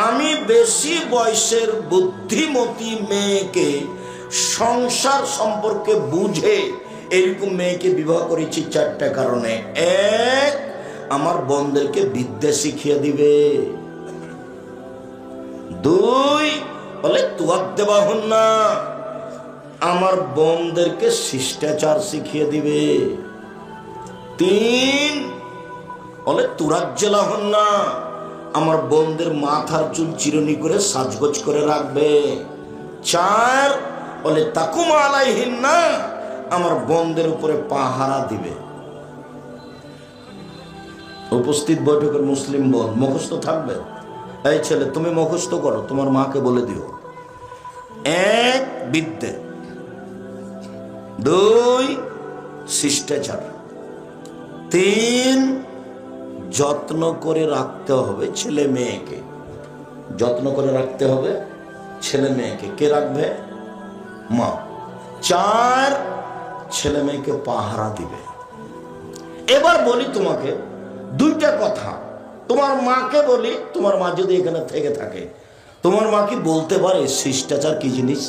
আমি বেশি বয়সের বুদ্ধিমতী মেয়েকে সংসার সম্পর্কে বুঝে এরকম মেয়েকে বিবাহ করেছি 4টা কারণে। এক, আমার বোনদেরকে বিদ্যা শিখিয়ে দিবে। 2, বলে তুয়াদ্দেবাহুন্না, আমার বোনদেরকে শিষ্টাচার শিখিয়ে দিবে। 3, বলে তুরাজ্জেলাহুন্না, আমার বোনদের মাথার চুল চিরুনি করে সাজগোজ করে রাখবে। 4, বলে তাকুম আলাইহিন্না, আমার বোনদের উপরে পাহারা দিবে। উপস্থিত বৈঠকের মুসলিম বোন মুখস্থ থাকবে। এই ছেলে তুমি মুখস্থ করো, তোমার মাকে বলে দিও। 1, বিদ্যে। 2, শিষ্টাচার। 3, যত্ন করে রাখতে হবে ছেলে মেয়েকে, যত্ন করে রাখতে হবে ছেলে মেয়েকে। কে রাখবে? মা। 4, ছেলে মেয়েকে পাহারা দিবে। এবার বলি তোমাকে 2টা কথা, তোমার মাকে বলি, তোমার মা যদি এখানে থেকে থাকে, তোমার মা কি বলতে পারে শিষ্টাচার কি জিনিস?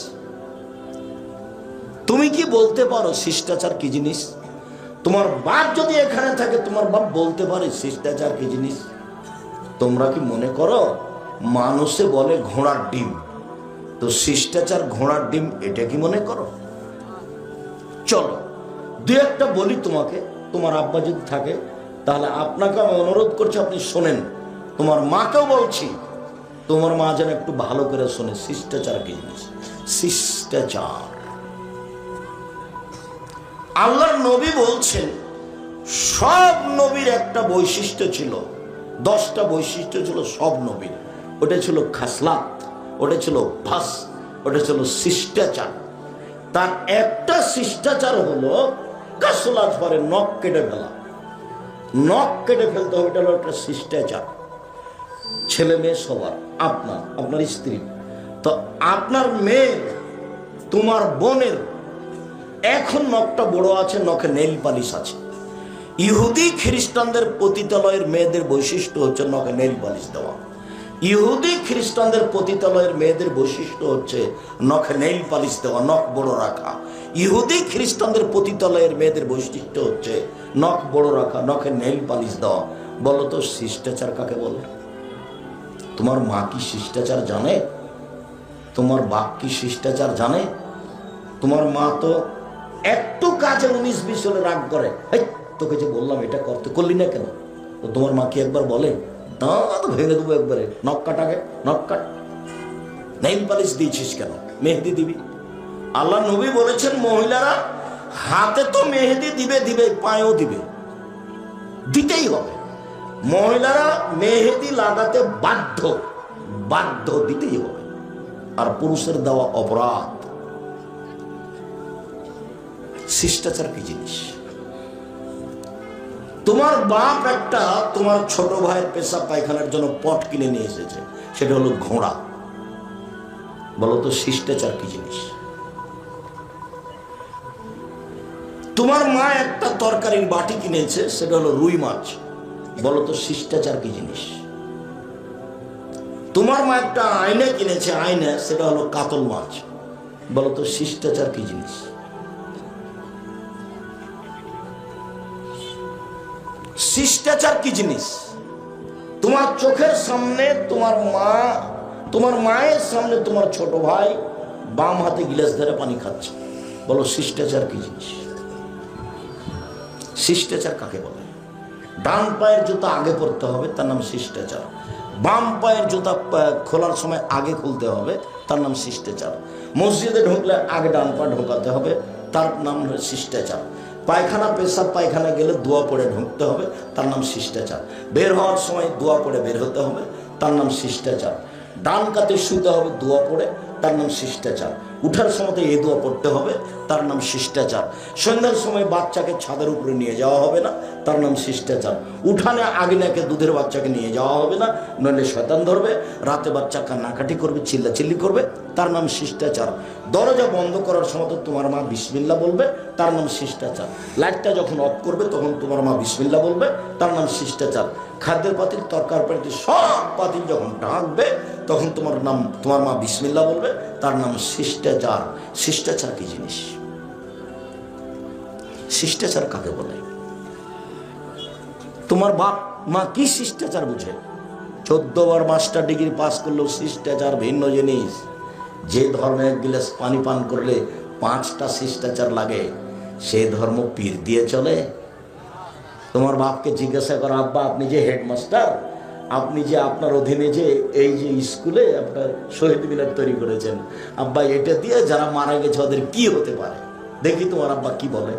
তুমি কি বলতে পারো শিষ্টাচার কি জিনিস? তোমার বাপ যদি এখানে থাকে, তোমার বাপ বলতে পারে শিষ্টাচার কি জিনিস? তোমরা কি মনে করো মানুষে বলে ঘোড়ার ডিম, তো শিষ্টাচার ঘোড়ার ডিম, এটা কি মনে করো? চলো 2-একটা বলি তোমাকে, তোমার আব্বা যদি থাকে তাহলে আপনাকে আমি অনুরোধ করছি আপনি শোনেন, তোমার মাকেও বলছি, তোমার মা যেন একটু ভালো করে শোনে শিষ্টাচার কি জিনিস। শিষ্টাচার, আল্লাহর নবী বলছেন সব নবীর একটা বৈশিষ্ট্য ছিল, 10টা বৈশিষ্ট্য ছিল সব নবীর। ওটা ছিল খাসলাত, ওটা ছিল অভ্যাস, ওটা ছিল শিষ্টাচার। তার একটা শিষ্টাচার হলো কাসলাত পরে নখ কেটে ফেলা, নখ কেটে ফেলতে হবে, এটা হলো একটা শিষ্টাচার। ছেলে মেয়ে সবার, আপনার স্ত্রী, তো আপনার মেয়ের, তোমার বোনের এখন নখটা বড় আছে, নখে নেইল পালিশ আছে। ইহুদি খ্রিস্টানদের পতিতালয়ের মেয়েদের বৈশিষ্ট্য হচ্ছে নখে নেইল পালিশ দেওয়া। ইহুদি খ্রিস্টানদের পতিতালয়ের মেয়েদের বৈশিষ্ট্য হচ্ছে নখে নেইল পালিশ দেওয়া, নখ বড় রাখা। ইহুদি খ্রিস্টানদের পতিতালয়ের মেয়েদের বৈশিষ্ট্য হচ্ছে নখ বড় রাখা, নখে নেইল পালিশ দেওয়া। বলো তো শিষ্টাচার কাকে বলে? তোমার মা কি শিষ্টাচার জানে? তোমার বাপ কি শিষ্টাচার জানে? তোমার মা তো একটু কাজে 19-20 হলে রাগ করে, এই তোকে যে বললাম এটা করতে, করলি না কেন? তো তোমার মা কি একবার বলে দাঁত ভেঙে দেবো একবারে, নখ কাটাকে, নখ কাট, নেইল পালিশ দিয়েছিস কেন, মেহেদি দিবি? আল্লাহ নবী বলেছেন মহিলারা হাতে তো মেহেদি দিবে, পায়েও দিবে, দিতেই হবে। মহিলারা মেহেদি লাগাতে বাধ্য, দিতেই হবে। আর পুরুষের দেওয়া অপরাধ। শিষ্টাচার কি জিনিস? তোমার বাপ একটা তোমার ছোট ভাইয়ের পেশাব পায়খানার জন্য পট কিনে নিয়ে এসেছে, সেটা হলো ঘোড়া। বলো তো শিষ্টাচার কি জিনিস? তোমার মা একটা তরকারির বাটি কিনেছে, সেটা হলো রুই মাছ। বলো তো শিষ্টাচার কি জিনিস? তোমার মা একটা আয়না কিনেছে, আয়না, সেটা হলো কাতল মাছ। বলো তো শিষ্টাচার কি জিনিস? শিষ্টাচার কি জিনিস? তোমার চোখের সামনে তোমার মায়ের সামনে তোমার ছোট ভাই বাম হাতে গিলাস ধরে পানি খাচ্ছে। বলো শিষ্টাচার কি জিনিস? শিষ্টাচার কাকে বলে? ডান পায়ের জুতা আগে পরতে হবে, তার নাম শিষ্টাচার। বাম পায়ের জুতা খোলার সময় আগে খুলতে হবে, তার নাম শিষ্টাচার। মসজিদে ঢুকলে আগে ডান পা ঢোকাতে হবে, তার নাম শিষ্টাচার। পায়খানা, পেশাব পায়খানা গেলে দোয়া পড়ে ঢুকতে হবে, তার নাম শিষ্টাচার। বের হওয়ার সময় দোয়া পড়ে বের হতে হবে, তার নাম শিষ্টাচার। ডান কাতে শুতে হবে দোয়া পড়ে, তার নাম শিষ্টাচার। উঠার সময় এই দোয়া পড়তে হবে, তার নাম শিষ্টাচার। সন্ধ্যার সময় বাচ্চাকে ছাদের উপরে নিয়ে যাওয়া হবে না, তার নাম শিষ্টাচার। উঠানে আগিনাকে দুধের বাচ্চাকে নিয়ে যাওয়া হবে না, নইলে শয়তান ধরবে। রাতে বাচ্চা কান্নাকাটি করবে, চিল্লাচিল্লি করবে, তার নাম শিষ্টাচার। দরজা বন্ধ করার সময় তো তোমার মা বিসমিল্লাহ বলবে, তার নাম শিষ্টাচার। লাইটটা যখন অফ করবে তখন তোমার মা বিসমিল্লাহ বলবে, তার নাম শিষ্টাচার। খাদ্যের পাতিল, তরকার পাতিল, সব পাতিল যখন ঢাকবে তখন তোমার মা বিসমিল্লাহ বলবে, তার নাম শিষ্টাচার। শিষ্টাচার কি জিনিস? শিষ্টাচার কাকে বলে? তোমার বাপ মা কি শিষ্টাচার বুঝে? 14 বার মাস্টার ডিগ্রি পাস করলেও শিষ্টাচার ভিন্ন জিনিস। যে ধর্মে এক গিলাস পানি পান করলে 5টা শিষ্টাচার লাগে, সে ধর্ম পীর দিয়ে চলে? তোমার বাপকে জিজ্ঞাসা করো, আব্বা আপনি যে হেডমাস্টার, আপনি যে আপনার অধীনে যে এই যে স্কুলে আপনার শহীদ মিনার তৈরি করেছেন, আব্বা এটা দিয়ে যারা মারা গেছে ওদের কি হতে পারে? দেখি তোমার আব্বা কি বলে,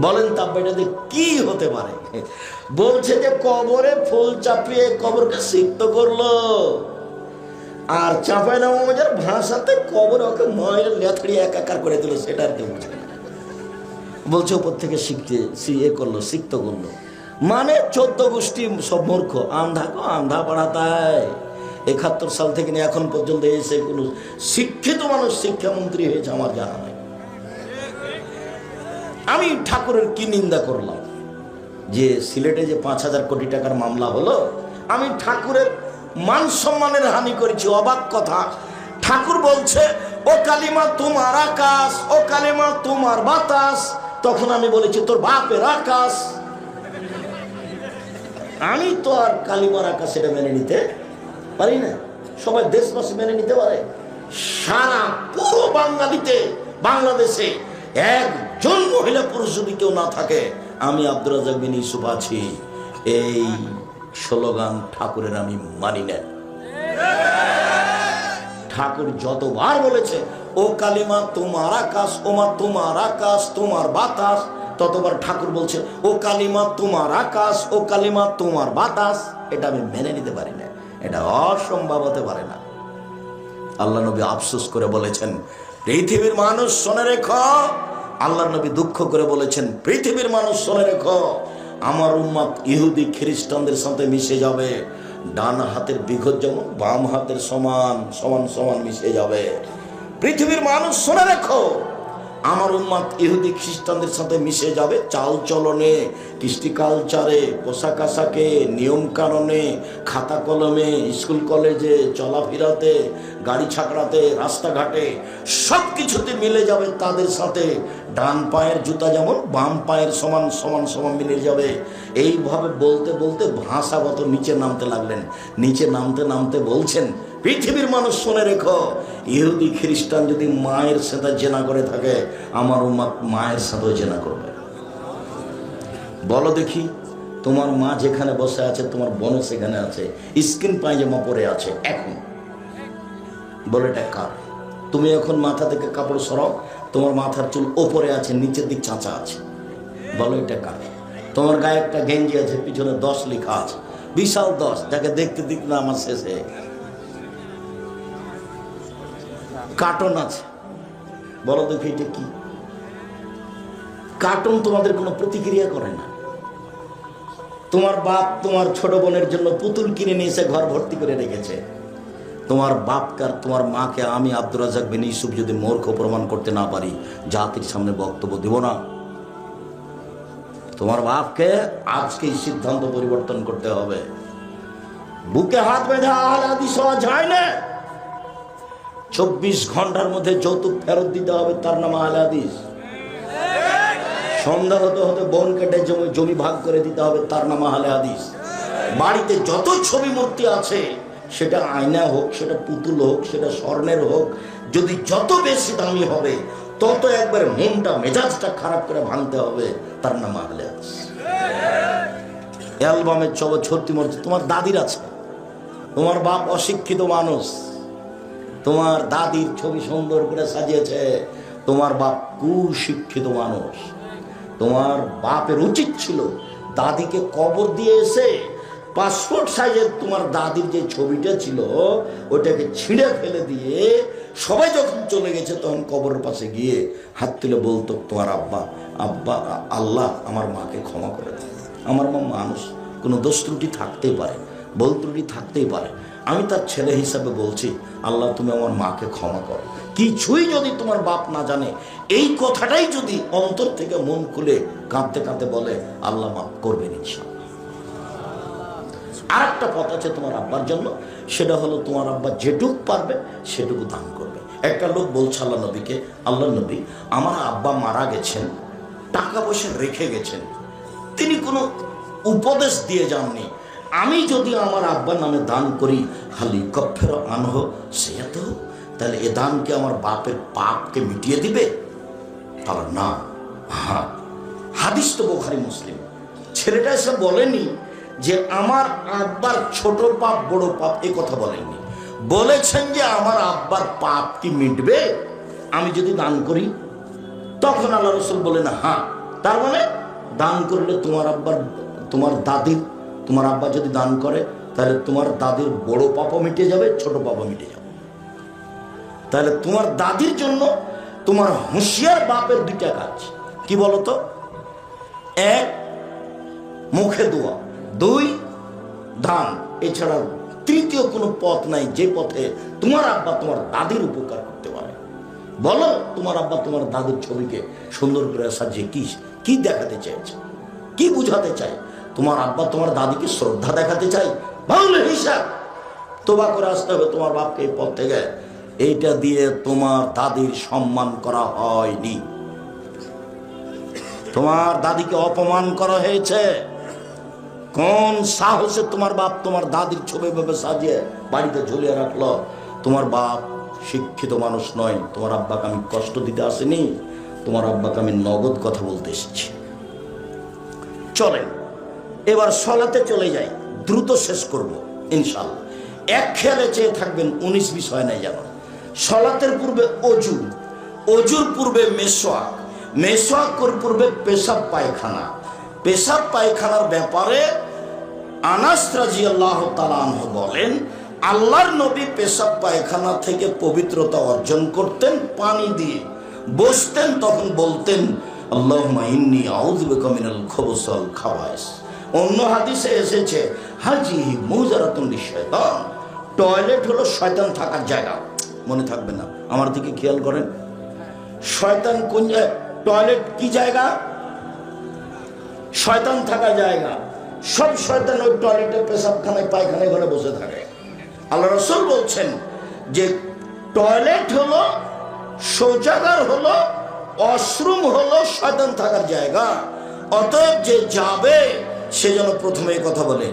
বলেন তো আব্বা এটা দিয়ে কি হতে পারে? বলছে যে কবরে ফুল চাপিয়ে কবরকে সিক্ত করলো, আর চাপায় না মজার ভাষাতে কবরে ওকে ময়ের লেথড়ি একাকার করে দিল, সেটা আর কেউ বুঝে না। বলছে উপর থেকে সিক্ত করলো। মানে 14 গোষ্ঠী সব মূর্খ, আন্ধা পড়াতায়। 71 সাল থেকে নিয়ে এখন পর্যন্ত এসে কোন শিক্ষিত মানুষ শিক্ষামন্ত্রী হয়েছে আমার জানা নাই। আমি ঠাকুরের কি নিন্দা করলাম যে সিলেটে যে 5,000 কোটি টাকার মামলা হলো, আমি ঠাকুরের মান সম্মানের হানি করেছি। অবাক কথা, ঠাকুর বলছে ও কালিমা তোমার আকাশ, ও কালিমা তোমার বাতাস। তখন আমি বলেছি তোর বাপের আকাশ। আমি তো আর কালিমার আকাশ এটা মেনে নিতে পারি না। সবাই দেশবাসী মেনে নিতে পারে? সারা পুরো বাংলাদেশে একজন মহিলা পুরুষ যদি কেউ না থাকে, আমি আব্দুর রাজ্জাক বিন ইউসুফ আছি। এই স্লোগান ঠাকুরের আমি মানি না। ঠাকুর যতবার বলেছে ও কালিমা তোমার আকাশ, ওমা তোমার আকাশ তোমার বাতাস, ততবার ঠাকুর বলছে ও কালিমা তোমার আকাশ, ও কালিমা তোমার বাতাস। এটা আমি মেনে নিতে পারি না, এটা অসম্ভব হতে পারে না। আল্লাহ নবী আফসোস করে বলেছেন পৃথিবীর মানুষ শুনে রেখো। আল্লাহ নবী দুঃখ করে বলেছেন পৃথিবীর মানুষ শুনে রেখো, আমার উম্মত ইহুদি খ্রিস্টানদের সাথে মিশে যাবে। ডান হাতের বিঘত যেমন বাম হাতের সমান সমান সমান মিশে যাবে। পৃথিবীর মানুষ শুনে রেখো, আমার উম্মত ইহুদি খ্রিস্টানদের সাথে মিশে যাবে। চাল চলনে, কৃষ্টি কালচারে, পোশাক আশাকে, নিয়ম কানুনে, খাতা কলমে, স্কুল কলেজে, চলাফেরাতে, গাড়ি ছাকড়াতে, রাস্তাঘাটে, সব কিছুতে মিলে যাবে তাদের সাথে। ডান পায়ের জুতা যেমন বাম পায়ের সমান সমান সমান মিলে যাবে। এইভাবে বলতে বলতে ভাষাগত নিচে নামতে লাগলেন। নিচে নামতে নামতে বলছেন পৃথিবীর মানুষ শুনে রেখো, ইহুদি খ্রিস্টান যদি মায়ের সাথে জেনা করে থাকে, আমার উম্মত মায়ের সাথেও জেনা করবে। বলো দেখি, তোমার মা যেখানে বসে আছে তোমার বোনও সেখানে আছে, স্কিন পায়জামা পরে আছে এখন। বলে এটা কার? তুমি এখন মাথা থেকে কাপড় সরাও, তোমার মাথার চুল ওপরে আছে, নিচের দিক চাঁচা আছে। বলো এটা কার? তোমার গায়ে একটা গেঞ্জি আছে, পিছনে 10 লেখা আছে, বিশাল 10, যাকে দেখতে দেখতে না আমার শেষে কার্টুন আছে। বলো দেখি এটা কি? কার্টুন তোমাদের কোনো প্রতিক্রিয়া করে না। তোমার বাপ তোমার ছোট বোনের জন্য পুতুল কিনে নিয়ে এসে ঘর ভর্তি করে রেখেছে। তোমার বাপকে আর তোমার মাকে আমি আব্দুর রাজ্জাক বিন ইউসুফ যদি মূর্খ প্রমাণ করতে না পারি, জাতির সামনে বক্তব্য দেব না। তোমার বাপকে আজকেই সিদ্ধান্ত পরিবর্তন করতে হবে। বুকে হাত বেঁধে আহলে হাদিস হওয়া যায় না। 24 ঘন্টার মধ্যে যৌতুক ফেরত দিতে হবে, তার নাম আহলে হাদিস। সন্ধ্যা হতে হতে বন কেটে জমি ভাগ করে দিতে হবে, তার নাম আহলে হাদিস। বাড়িতে যত ছবি মূর্তি আছে, সেটা আয়না হোক, সেটা পুতুল হোক, সেটা স্বর্ণের হোক, যদি যত বেশি দামি হবে তত একবার মনটা মেজাজটা খারাপ করে ভাঙতে হবে, তার নাম আহলে হাদিস। অ্যালবামের ছবি মূর্তি তোমার দাদির আছে, তোমার বাপ অশিক্ষিত মানুষ, তোমার দাদির ছবি সুন্দর করে সাজিয়েছে, তোমার বাপ কুশিক্ষিত মানুষ। তোমার বাপের উচিত ছিল দাদিকে কবর দিয়ে এসে পাসপোর্ট সাইজের তোমার দাদির যে ছবিটা ছিল ওটাকে ছিঁড়ে ফেলে দিয়ে সবাই যখন চলে গেছে তখন কবরের পাশে গিয়ে হাত তুলে বলতো, তোমার আব্বা আব্বা আল্লাহ আমার মাকে ক্ষমা করে দেয়। আমার মা মানুষ, কোনো দোষ ত্রুটি থাকতেই পারে, ভুল ত্রুটি থাকতেই পারে, আমি তার ছেলে হিসাবে বলছি, আল্লাহ তুমি আমার মাকে ক্ষমা করো। কিছুই যদি তোমার বাপ না জানে, এই কথাটাই যদি অন্তর থেকে মন খুলে কাঁদতে কাঁদতে বলে, আল্লাহ মাফ করবেন ইনশাআল্লাহ। আর একটা পথ আছে তোমার আব্বার জন্য, সেটা হলো তোমার আব্বা যেটুকু পারবে সেটুকু দান করবে। একটা লোক বলছে আল্লাহ নবীকে, আল্লাহ নবী আমার আব্বা মারা গেছেন, টাকা পয়সা রেখে গেছেন, তিনি কোনো উপদেশ দিয়ে যাননি, আমি যদি আমার আব্বার নামে দান করি, হালি কফের আনহ সেয়াত, তাহলে এ দান কি আমার বাপের পাপকে মিটিয়ে দিবে? তাহলে না। হ্যাঁ, হাদিস তো বুখারী মুসলিম। ছেলেটা এসে বলেনি যে আমার আব্বার ছোট পাপ বড় পাপ, এ কথা বলেননি, বলেছেন যে আমার আব্বার পাপ কি মিটবে আমি যদি দান করি? তখন আল্লাহ রাসূল বলেন, হ্যাঁ, তার মানে দান করলে তোমার আব্বার, তোমার দাদির, তোমার আব্বা যদি দান করে তাহলে তোমার দাদির বড় পাপও মিটে যাবে, ছোট পাপও মিটে যাবে। তাহলে তোমার দাদির জন্য তোমার হুঁশিয়ার বাপের দুইটা কাজ কি বলতো? এক, মুখে দোয়া, দুই, দান। এছাড়া তৃতীয় কোনো পথ নাই যে পথে তোমার আব্বা তোমার দাদির উপকার করতে পারে। বলো, তোমার আব্বা তোমার দাদির ছবিকে সুন্দর করে সাজিয়ে কি দেখাতে চাইছে, কি বুঝাতে চায়? তোমার আব্বা তোমার দাদিকে শ্রদ্ধা দেখাতে চাই, ভালো হিসাব তোবা করে আসতে হবে তোমার বাপকে এই পথ থেকে। এইটা দিয়ে তোমার দাদির সম্মান করা হয়নি, তোমার দাদিকে অপমান করা হয়েছে। কোন সাহসে তোমার বাপ তোমার দাদির ছবি ভাবে সাজিয়ে বাড়িতে ঝুলিয়ে রাখলো? তোমার বাপ শিক্ষিত মানুষ নয়। তোমার আব্বাকে আমি কষ্ট দিতে আসিনি, তোমার আব্বাকে আমি নগদ কথা বলতে এসেছি। চলেন এবার সলাতে চলে যাই, দ্রুত শেষ করব ইনশাআল্লাহ। এক খেয়ালে চেয়ে থাকবেন, 19 বিষয় নাই যেন। সলাতের পূর্বে অজু, অজুর পূর্বে মেসওয়াক, মেসওয়াকের পূর্বে পেশাব পায়খানা। পেশাব পায়খানার ব্যাপারে আনাস রাদিয়াল্লাহু তাআলা আনহু বলেন, আল্লাহর নবী পেশাব পায়খানা থেকে পবিত্রতা অর্জন করতেন পানি দিয়ে, বসতেন তখন বলতেন, আল্লাহুম্মা ইন্নী আউযু বিকা মিনাল খুবুসি ওয়াল খাবায়েস। অন্য হাদিসে এসেছে, হাজিহি মুজারাতুন লিশ-শায়তান, টয়লেট হলো শয়তান থাকার জায়গা। মনে থাকবে না, আমার দিকে খেয়াল করেন। শয়তান কোন জায়গা? টয়লেট কি জায়গা? শয়তান থাকার জায়গা। সব শয়তান ওই টয়লেটে, পেশাবখানায়, পায়খানায় ঘরে বসে থাকে। আল্লাহ রাসূল বলছেন যে টয়লেট হলো, শৌচাগার হলো, ওয়াশরুম হলো শয়তান থাকার জায়গা। অতএব যে যাবে সে যেন প্রথমে এই কথা বলে,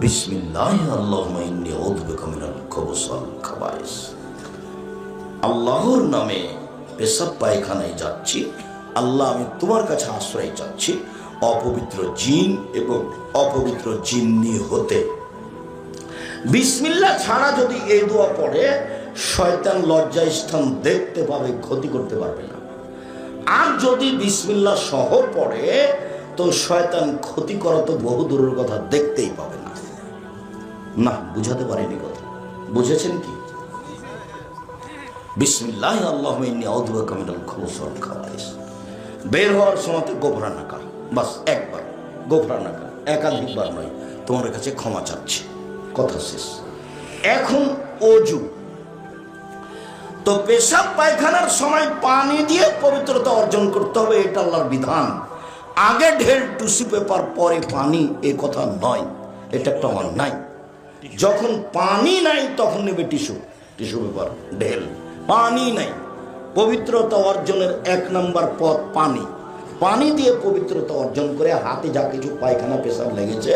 বিসমিল্লাহ আল্লাহুম্মা ইন্নী আউযু বিকা মিনাল খুবুসি ওয়াল খাবায়েস। আল্লাহর নামে পেশাব পায়খানায় যাচ্ছি, আল্লাহ আমি তোমার কাছে আশ্রয় চাচ্ছি অপবিত্র জিন এবং অপবিত্র জিন্নি হতে। বিসমিল্লাহ ছাড়া যদি এই দোয়া পড়ে, শয়তান লজ্জা স্থান দেখতে পাবে, ক্ষতি করতে পারবে না। আর যদি বিসমিল্লাহ সহ পড়ে তো শয়তান ক্ষতি করা তো বহু দূরের কথা, দেখতেই পাবে না। না, বুঝাতে পারিনি কথা, বুঝেছেন কি? বিসমিল্লাহ আল্লাহুম্মা ইন্নী আউযু বিকা মিনাল খুবুসি ওয়াল খাবায়েস। বের হওয়ার সময় গোফরানাকা, বাস একবার গোফরানাকা, একাধিকবার নয়। তোমার কাছে ক্ষমা চাচ্ছি, কথা শেষ। এখন অজু, তো পেশাব পায়খানার সময় পানি দিয়ে পবিত্রতা অর্জন করতে হবে, এটা আল্লাহর বিধান। আগে ঢের টুসি পেপার পরে পানি, এ কথা নয়, এটা একটা অন্যায়। যখন পানি নাই তখন নেবে টিস্যু, টিস্যু পেপার, ঢেল। পানি নাই, পবিত্রতা অর্জনের 1 নম্বর পথ পানি। পানি দিয়ে পবিত্রতা অর্জন করে হাতে যা কিছু পায়খানা পেশাব লেগেছে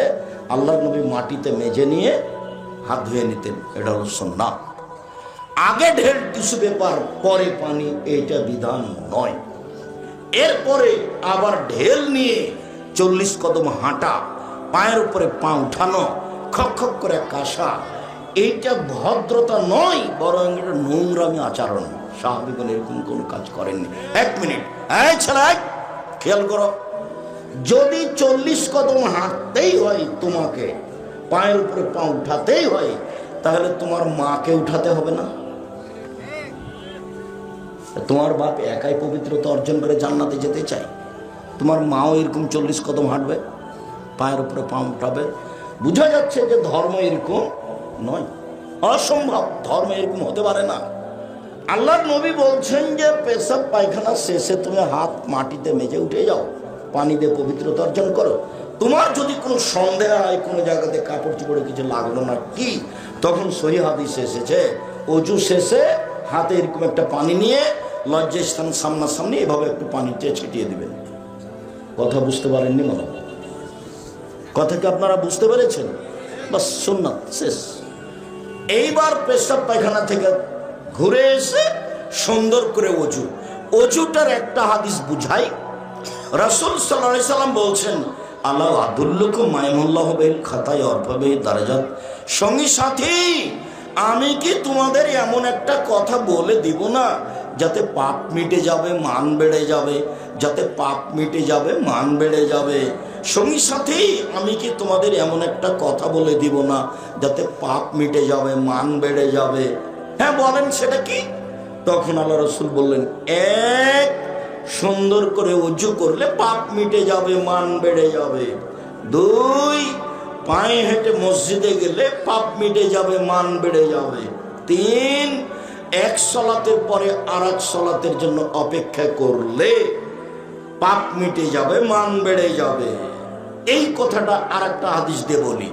আল্লাহর নবী মাটিতে মেজে নিয়ে হাত ধুয়ে নিতেন। এটা হলো সুন্নাত। আগে ঢেল, টিস্যু পেপার, পরে পানি, এটা বিধান নয়। এরপরে আবার ঢেল নিয়ে 40 কদম হাঁটা, পায়ের উপরে পা উঠানো, খক খক করে কাশা, এইটা ভদ্রতা নয়, বরং এটা নোংরামি আচরণ। সাহাবীগণ এরকম কোন কাজ করেননি। 1 মিনিট, এই ছেলে খেয়াল করো, যদি 40 কদম হাঁটতেই হয়, তোমাকে পায়ের উপরে পা উঠাতেই হয়, তাহলে তোমার মাকে উঠাতে হবে না? তোমার বাপ একাই পবিত্রতা অর্জন করে জান্নাতে যেতে চায়, তোমার মাও এরকম 40 কদম হাঁটবে, পায়ের উপরে পা উঠাবে? বোঝা যাচ্ছে যে ধর্ম এরকম নয়, অসম্ভব, ধর্ম এরকম হতে পারে না। আল্লাহর নবী বলছেন যে পেশাব পায়খানা শেষে তুমি হাত মাটিতে মেজে উঠে যাও, পানি দিয়ে পবিত্রতা অর্জন করো। তোমার যদি কোনো সন্দেহ হয় কোনো জায়গাতে কাপড় চোপড়ে কিছু লাগলো না কি, তখন সহিহ হাদিসে এসেছে অজু শেষে হাতে এরকম একটা পানি নিয়ে লজ্জাস্থান সামনাসামনি এভাবে একটু পানিতে ছিটিয়ে দিবেন। কথা বুঝতে পারেননি মনে হয়? কথা কি আপনারা বুঝতে পেরেছেন? বাস, সুন্নাত শেষ। এইবার পেশাব পায়খানা থেকে ঘুরে এসে সুন্দর করে অজু, অজুটার একটা হাদিস বুঝাই। রাসূল সাল্লাল্লাহু আলাইহি সাল্লাম বলছেন, আল্লাহ আদুল্লুকুম মাইমুল্লাহ বিল খাতায় অর্ফাবে দারাজাত, সঙ্গী সাথী আমি কি তোমাদের এমন একটা কথা বলে দিব না যাতে পাপ মিটে যাবে, মান বেড়ে যাবে, যাতে পাপ মিটে যাবে, মান বেড়ে যাবে। সঙ্গী সাথী আমি কি তোমাদের এমন একটা কথা বলে দিব না যাতে পাপ মিটে যাবে, মান বেড়ে যাবে? হ্যাঁ বলেন, সেটা কি? তখন আল্লাহ রাসূল বললেন, 1 সুন্দর করে ওযু করলে পাপ মিটে যাবে, মান বেড়ে যাবে। 2 পায়ে হেঁটে মসজিদে গেলে পাপ মিটে যাবে, মান বেড়ে যাবে। 3 এক সালাতের পরে আরেক সালাতের জন্য অপেক্ষা করলে পাপ মিটে যাবে, মান বেড়ে যাবে। এই কথাটা আরেকটা হাদিস দিয়ে বলি।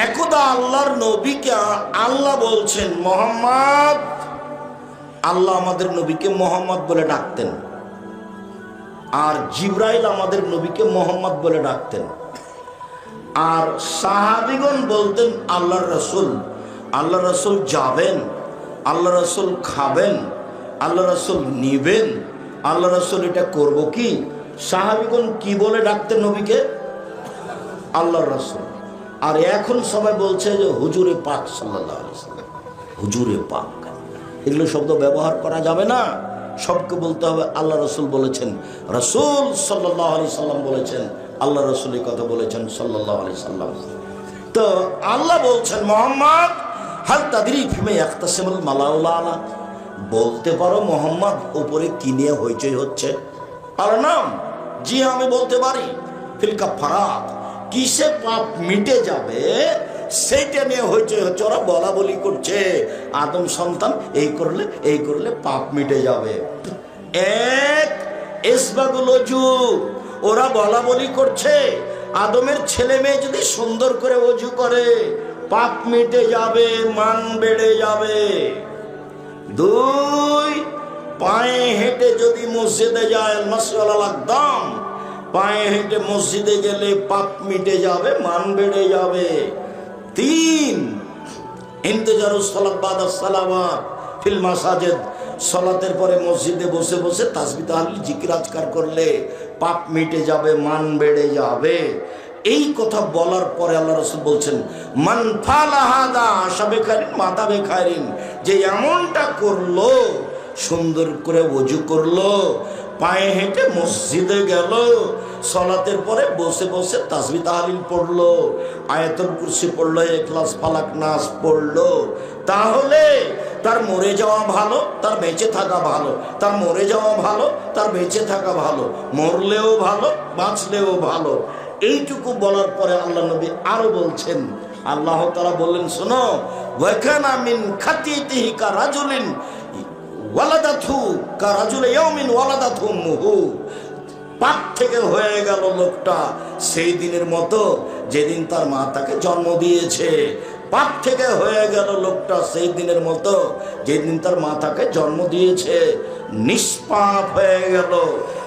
একদা আল্লাহর নবীকে আল্লাহ বলছেন মোহাম্মদ, আল্লাহ আমাদের নবীকে মোহাম্মদ বলে ডাকতেন, আর জিবরাইল আমাদের নবীকে মোহাম্মদ বলে ডাকতেন। আর সাহাবীগণ বলতেন আল্লাহর রাসূল, আল্লাহ রাসূল যাবেন, আল্লাহ রাসূল খাবেন, আল্লাহ রাসূল নিবেন, আল্লাহ রাসূল এটা করব কি? সাহাবীগণ কি বলে ডাকতেন নবীকে? আল্লাহর রাসূল। আর এখন সবাই বলছে যে হুজুরে পাক সাল্লাল্লাহু আলাইহি সাল্লাম, হুজুরে পাক। এগুলো শব্দ ব্যবহার করা যাবে না, সবকে বলতে হবে আল্লাহ রাসূল বলেছেন, রাসূল সাল্লাল্লাহু আলাইহি সাল্লাম বলেছেন, আল্লাহ রাসূল এই কথা বলেছেন সাল্লাল্লাহু আলাইহি সাল্লাম। তো আল্লাহ বলছেন মোহাম্মদ হাল তাদরি ফিমা ইয়াখতাসিমুল মালাউল আলা, বলতে পারো মোহাম্মদ উপরে কি নিয়ে হইচই হচ্ছে? আর নাম জি আমি বলতে পারি, ফিল কাফারাত, কিসে পাপ মিটে যাবে সেইটা নিয়ে হইচই হচ্ছে। ওরা বলা বলি করছে আদম সন্তান এই করলে পাপ মিটে যাবে। 1 ইসবাগুল ওযু, ওরা বলা বলি করছে আদমের ছেলে মেয়ে যদি সুন্দর করে ওযু করে পাপ মিটে যাবে, মান বেড়ে যাবে। 2 পায়ে হেঁটে যদি মসজিদে যায়, মাসওয়ালাল আকদাম, পায়ে হেঁটে মসজিদে গেলে পাপ মিটে যাবে, মান বেড়ে যাবে। 3 ইন্তেজারুস সালাত বাদাস সালাওয়াত ফিল মাসাজিদ, সালাতের পরে মসজিদে বসে বসে তাসবিহ তাহলিল জিকির আজকার করলে পাপ মিটে যাবে, মান বেড়ে যাবে। এই কথা বলার পরে আল্লাহ রাসূল বলছেন মান ফালা হাদা আশাবে খাইরিন মাতাবে খাইরিন, যে এমনটা করলো, সুন্দর করে ওযু করলো, পায়ে হেঁটে মসজিদে গেল, সালাতের পরে বসে বসে তাসবিহ তাহলিল পড়লো, আয়াতুল কুরসি পড়লো, ইখলাস ফালাক নাস পড়লো, তাহলে তার মরে যাওয়া ভালো, তার বেঁচে থাকা ভালো, তার মরে যাওয়া ভালো, তার বেঁচে থাকা ভালো, মরলেও ভালো, বাঁচলেও ভালো। এইটুকু বলার পরে আল্লাহ নবী আরো বলছেন, আল্লাহ তাআলা বললেন শোনো, ওয়াকানা মিন খাতিয়াতিহি কারাজুলিন ওয়ালাদাতহু কারাজুলি ইয়াউমিন ওয়ালাদাতহু উম্মুহু, পাপ থেকে হয়ে গেল লোকটা সেই দিনের মতো যেদিন তার মা তাকে জন্ম দিয়েছে। পাপ থেকে হয়ে গেল লোকটা সেই দিনের মতো যেদিন তার মা তাকে জন্ম দিয়েছে। নিষ্পাপ হয়ে গেল।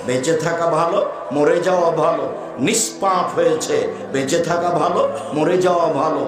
বেঁচে থাকা ভালো, মরে যাওয়া ভালো। নিষ্পাপ হয়েছে, বেঁচে থাকা ভালো, মরে যাওয়া ভালো।